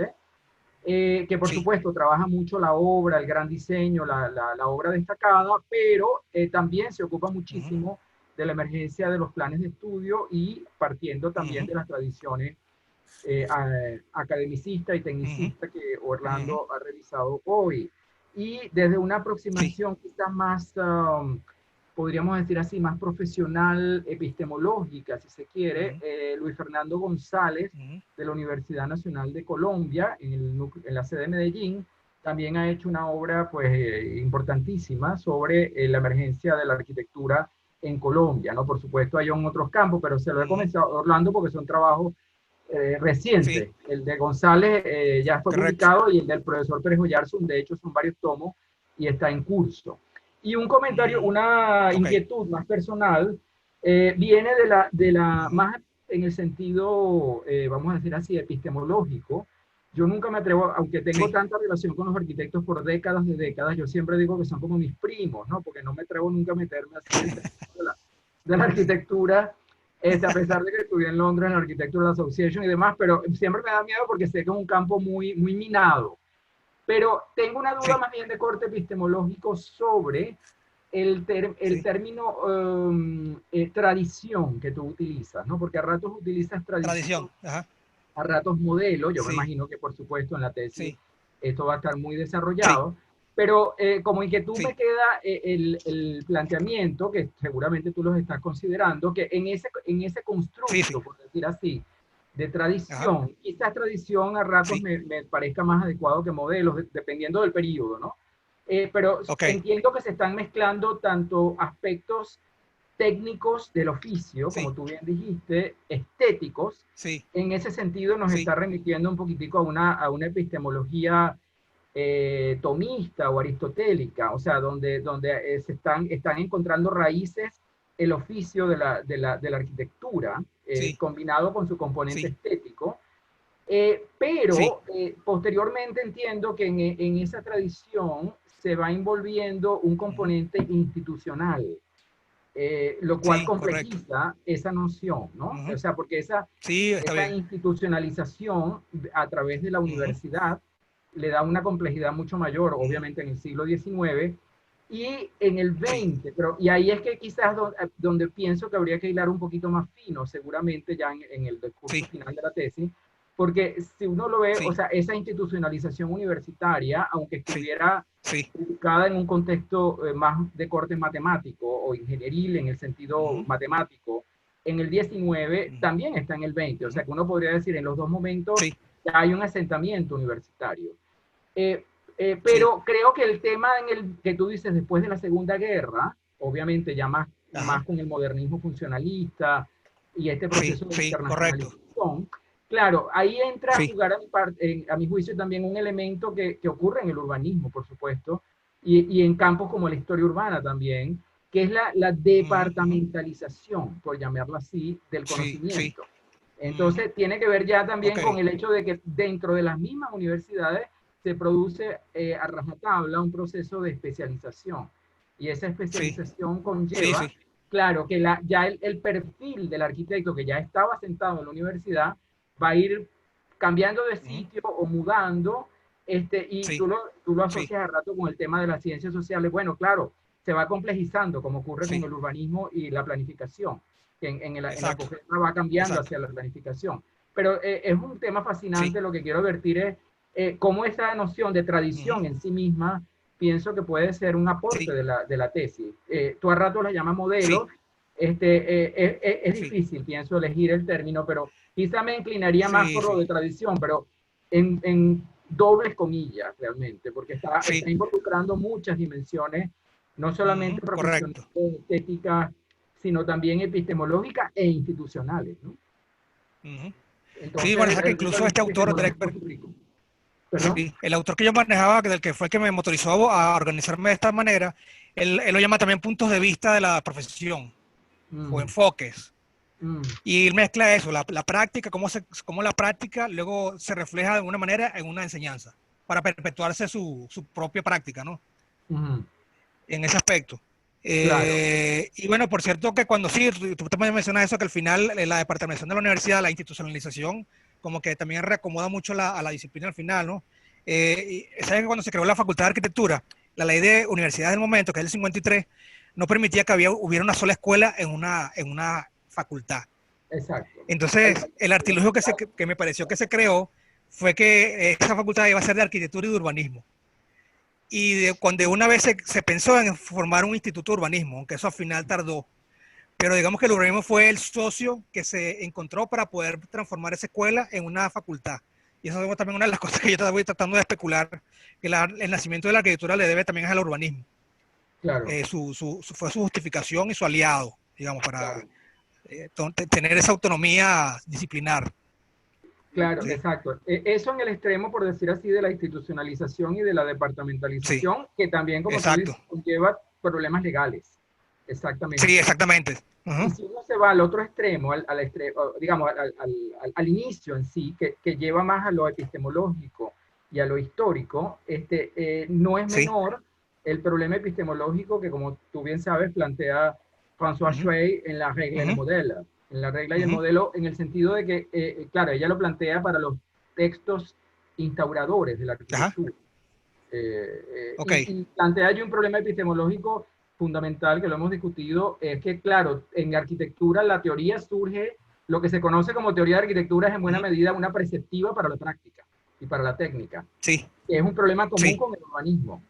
que por supuesto trabaja mucho la obra, el gran diseño, la obra destacada, pero también se ocupa muchísimo de la emergencia de los planes de estudio y partiendo también de las tradiciones academicista y tecnicista que Orlando ha revisado hoy. Y desde una aproximación quizás más, podríamos decir así, más profesional, epistemológica, si se quiere, Luis Fernando González, de la Universidad Nacional de Colombia, en la sede de Medellín, también ha hecho una obra pues, importantísima sobre la emergencia de la arquitectura en Colombia, ¿no? Por supuesto hay en otros campos, pero se lo he comenzado a Orlando porque son trabajos reciente. El de González ya fue publicado y el del profesor Pérez Oyarzún, de hecho, son varios tomos y está en curso. Y un comentario, una inquietud más personal, viene de la más en el sentido, vamos a decir así, epistemológico. Yo nunca me atrevo, aunque tengo tanta relación con los arquitectos por décadas de décadas, yo siempre digo que son como mis primos, ¿no? Porque no me atrevo nunca a meterme así de la arquitectura. A pesar de que estudié en Londres en la Architectural Association y demás, pero siempre me da miedo porque sé que es un campo muy, muy minado. Pero tengo una duda más bien de corte epistemológico sobre el término tradición que tú utilizas, ¿no? Porque a ratos utilizas tradición. A ratos modelo. Yo me imagino que, por supuesto, en la tesis esto va a estar muy desarrollado. Pero como inquietud me queda el planteamiento, que seguramente tú los estás considerando, que en ese constructo, por decir así, de tradición, quizás tradición a ratos me parezca más adecuado que modelos, dependiendo del periodo, ¿no? Pero entiendo que se están mezclando tanto aspectos técnicos del oficio, como tú bien dijiste, estéticos. En ese sentido nos está remitiendo un poquitico a una epistemología tomista o aristotélica, o sea, donde se están encontrando raíces el oficio de la arquitectura, combinado con su componente estético, pero posteriormente entiendo que en esa tradición se va envolviendo un componente institucional, lo cual complejiza esa noción, ¿no? O sea, porque esa institucionalización a través de la universidad le da una complejidad mucho mayor, obviamente en el siglo XIX y en el XX, y ahí es que quizás donde pienso que habría que hilar un poquito más fino, seguramente ya en el discurso final de la tesis, porque si uno lo ve, o sea, esa institucionalización universitaria, aunque estuviera ubicada en un contexto más de corte matemático o ingenieril en el sentido matemático, en el 19 también está en el 20. O sea que uno podría decir en los dos momentos ya hay un asentamiento universitario. Pero creo que el tema en el que tú dices después de la Segunda Guerra, obviamente ya más con el modernismo funcionalista y este proceso de internacionalización, claro, ahí entra a jugar a mi juicio también un elemento que ocurre en el urbanismo, por supuesto, y en campos como la historia urbana también, que es la departamentalización, por llamarlo así, del conocimiento. Entonces, tiene que ver ya también con el hecho de que dentro de las mismas universidades se produce a rajatabla un proceso de especialización. Y esa especialización conlleva, claro, que ya el perfil del arquitecto que ya estaba sentado en la universidad va a ir cambiando de sitio o mudando, y tú lo asocias a rato con el tema de las ciencias sociales. Bueno, claro, se va complejizando, como ocurre con el urbanismo y la planificación, que en la posguerra va cambiando hacia la planificación. Pero es un tema fascinante. Lo que quiero advertir es cómo esa noción de tradición en sí misma, pienso que puede ser un aporte de la tesis. Tú a rato la llamas modelo. Es difícil, pienso, elegir el término, pero quizá me inclinaría más por lo de tradición, pero en dobles comillas realmente, porque está involucrando muchas dimensiones, no solamente profesionales, estéticas, sino también epistemológicas e institucionales, ¿no? Entonces, bueno, es que incluso este autor, el autor que yo manejaba, del que fue el que me motorizó a organizarme de esta manera, él lo llama también puntos de vista de la profesión o enfoques. Y él mezcla eso, la práctica, cómo la práctica luego se refleja de alguna manera en una enseñanza, para perpetuarse su propia práctica, ¿no? En ese aspecto. Claro. Y bueno, por cierto que cuando tú también mencionas eso, que al final la departamentación de la universidad, la institucionalización, como que también reacomoda mucho a la disciplina al final, ¿no? ¿Saben que cuando se creó la Facultad de Arquitectura, la ley de universidad del momento, que es el 53, no permitía que hubiera una sola escuela en una facultad? Exacto. Entonces, el artilugio que me pareció que se creó fue que esa facultad iba a ser de arquitectura y de urbanismo. Y cuando una vez se pensó en formar un instituto de urbanismo, aunque eso al final tardó, pero digamos que el urbanismo fue el socio que se encontró para poder transformar esa escuela en una facultad. Y eso es también una de las cosas que yo voy tratando de especular, que el nacimiento de la arquitectura le debe también al urbanismo. Claro. Fue su justificación y su aliado, digamos, para tener esa autonomía disciplinar. Claro, exacto. Eso en el extremo, por decir así, de la institucionalización y de la departamentalización, que también, como tú dices, conlleva problemas legales. Exactamente. Sí, exactamente. Y si uno se va al otro extremo, digamos, al inicio en sí, que lleva más a lo epistemológico y a lo histórico, no es menor el problema epistemológico que, como tú bien sabes, plantea François Schwey en la regla y el modelo. En la regla y el modelo, en el sentido de que, claro, ella lo plantea para los textos instauradores de la arquitectura. Y plantea allí un problema epistemológico fundamental que lo hemos discutido, es que, claro, en arquitectura la teoría surge, lo que se conoce como teoría de arquitectura es en buena medida una preceptiva para la práctica y para la técnica. Sí. Es un problema común con el urbanismo.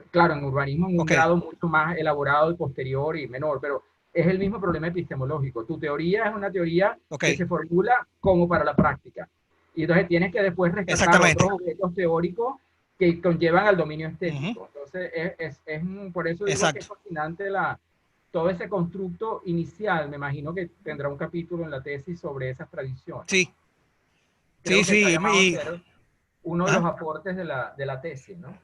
Claro, en urbanismo en un grado mucho más elaborado y posterior y menor, pero es el mismo problema epistemológico. Tu teoría es una teoría que se formula como para la práctica. Y entonces tienes que después rescatar otros objetos teóricos que conllevan al dominio estético. Entonces, por eso digo que es fascinante todo ese constructo inicial. Me imagino que tendrá un capítulo en la tesis sobre esas tradiciones. Sí. Creo que ser uno de los aportes de la tesis, ¿no?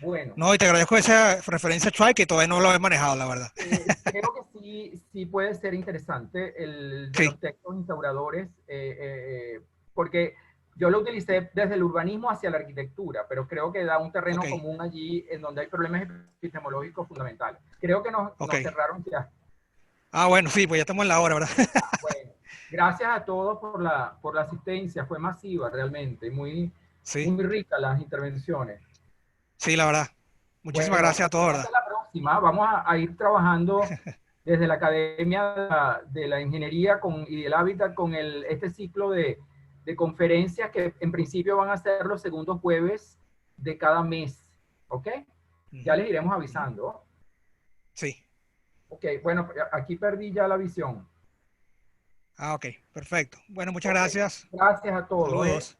Bueno. No, y te agradezco esa referencia a Schwey, que todavía no lo he manejado, la verdad. Creo que sí puede ser interesante el de los textos instauradores, porque yo lo utilicé desde el urbanismo hacia la arquitectura, pero creo que da un terreno común allí en donde hay problemas epistemológicos fundamentales. Creo que nos cerraron ya. Ah, bueno, sí, pues ya estamos en la hora, ¿verdad? Bueno, gracias a todos por la asistencia, fue masiva realmente, muy rica las intervenciones. Sí, la verdad. Muchísimas gracias a todos, ¿verdad? Hasta la próxima. Vamos a ir trabajando desde la Academia de la Ingeniería y del Hábitat con este ciclo de conferencias que en principio van a ser los segundos jueves de cada mes. ¿Ok? Ya les iremos avisando. Sí. Ok, bueno, aquí perdí ya la visión. Ah, ok, perfecto. Bueno, muchas gracias. Gracias a todos. Saludos.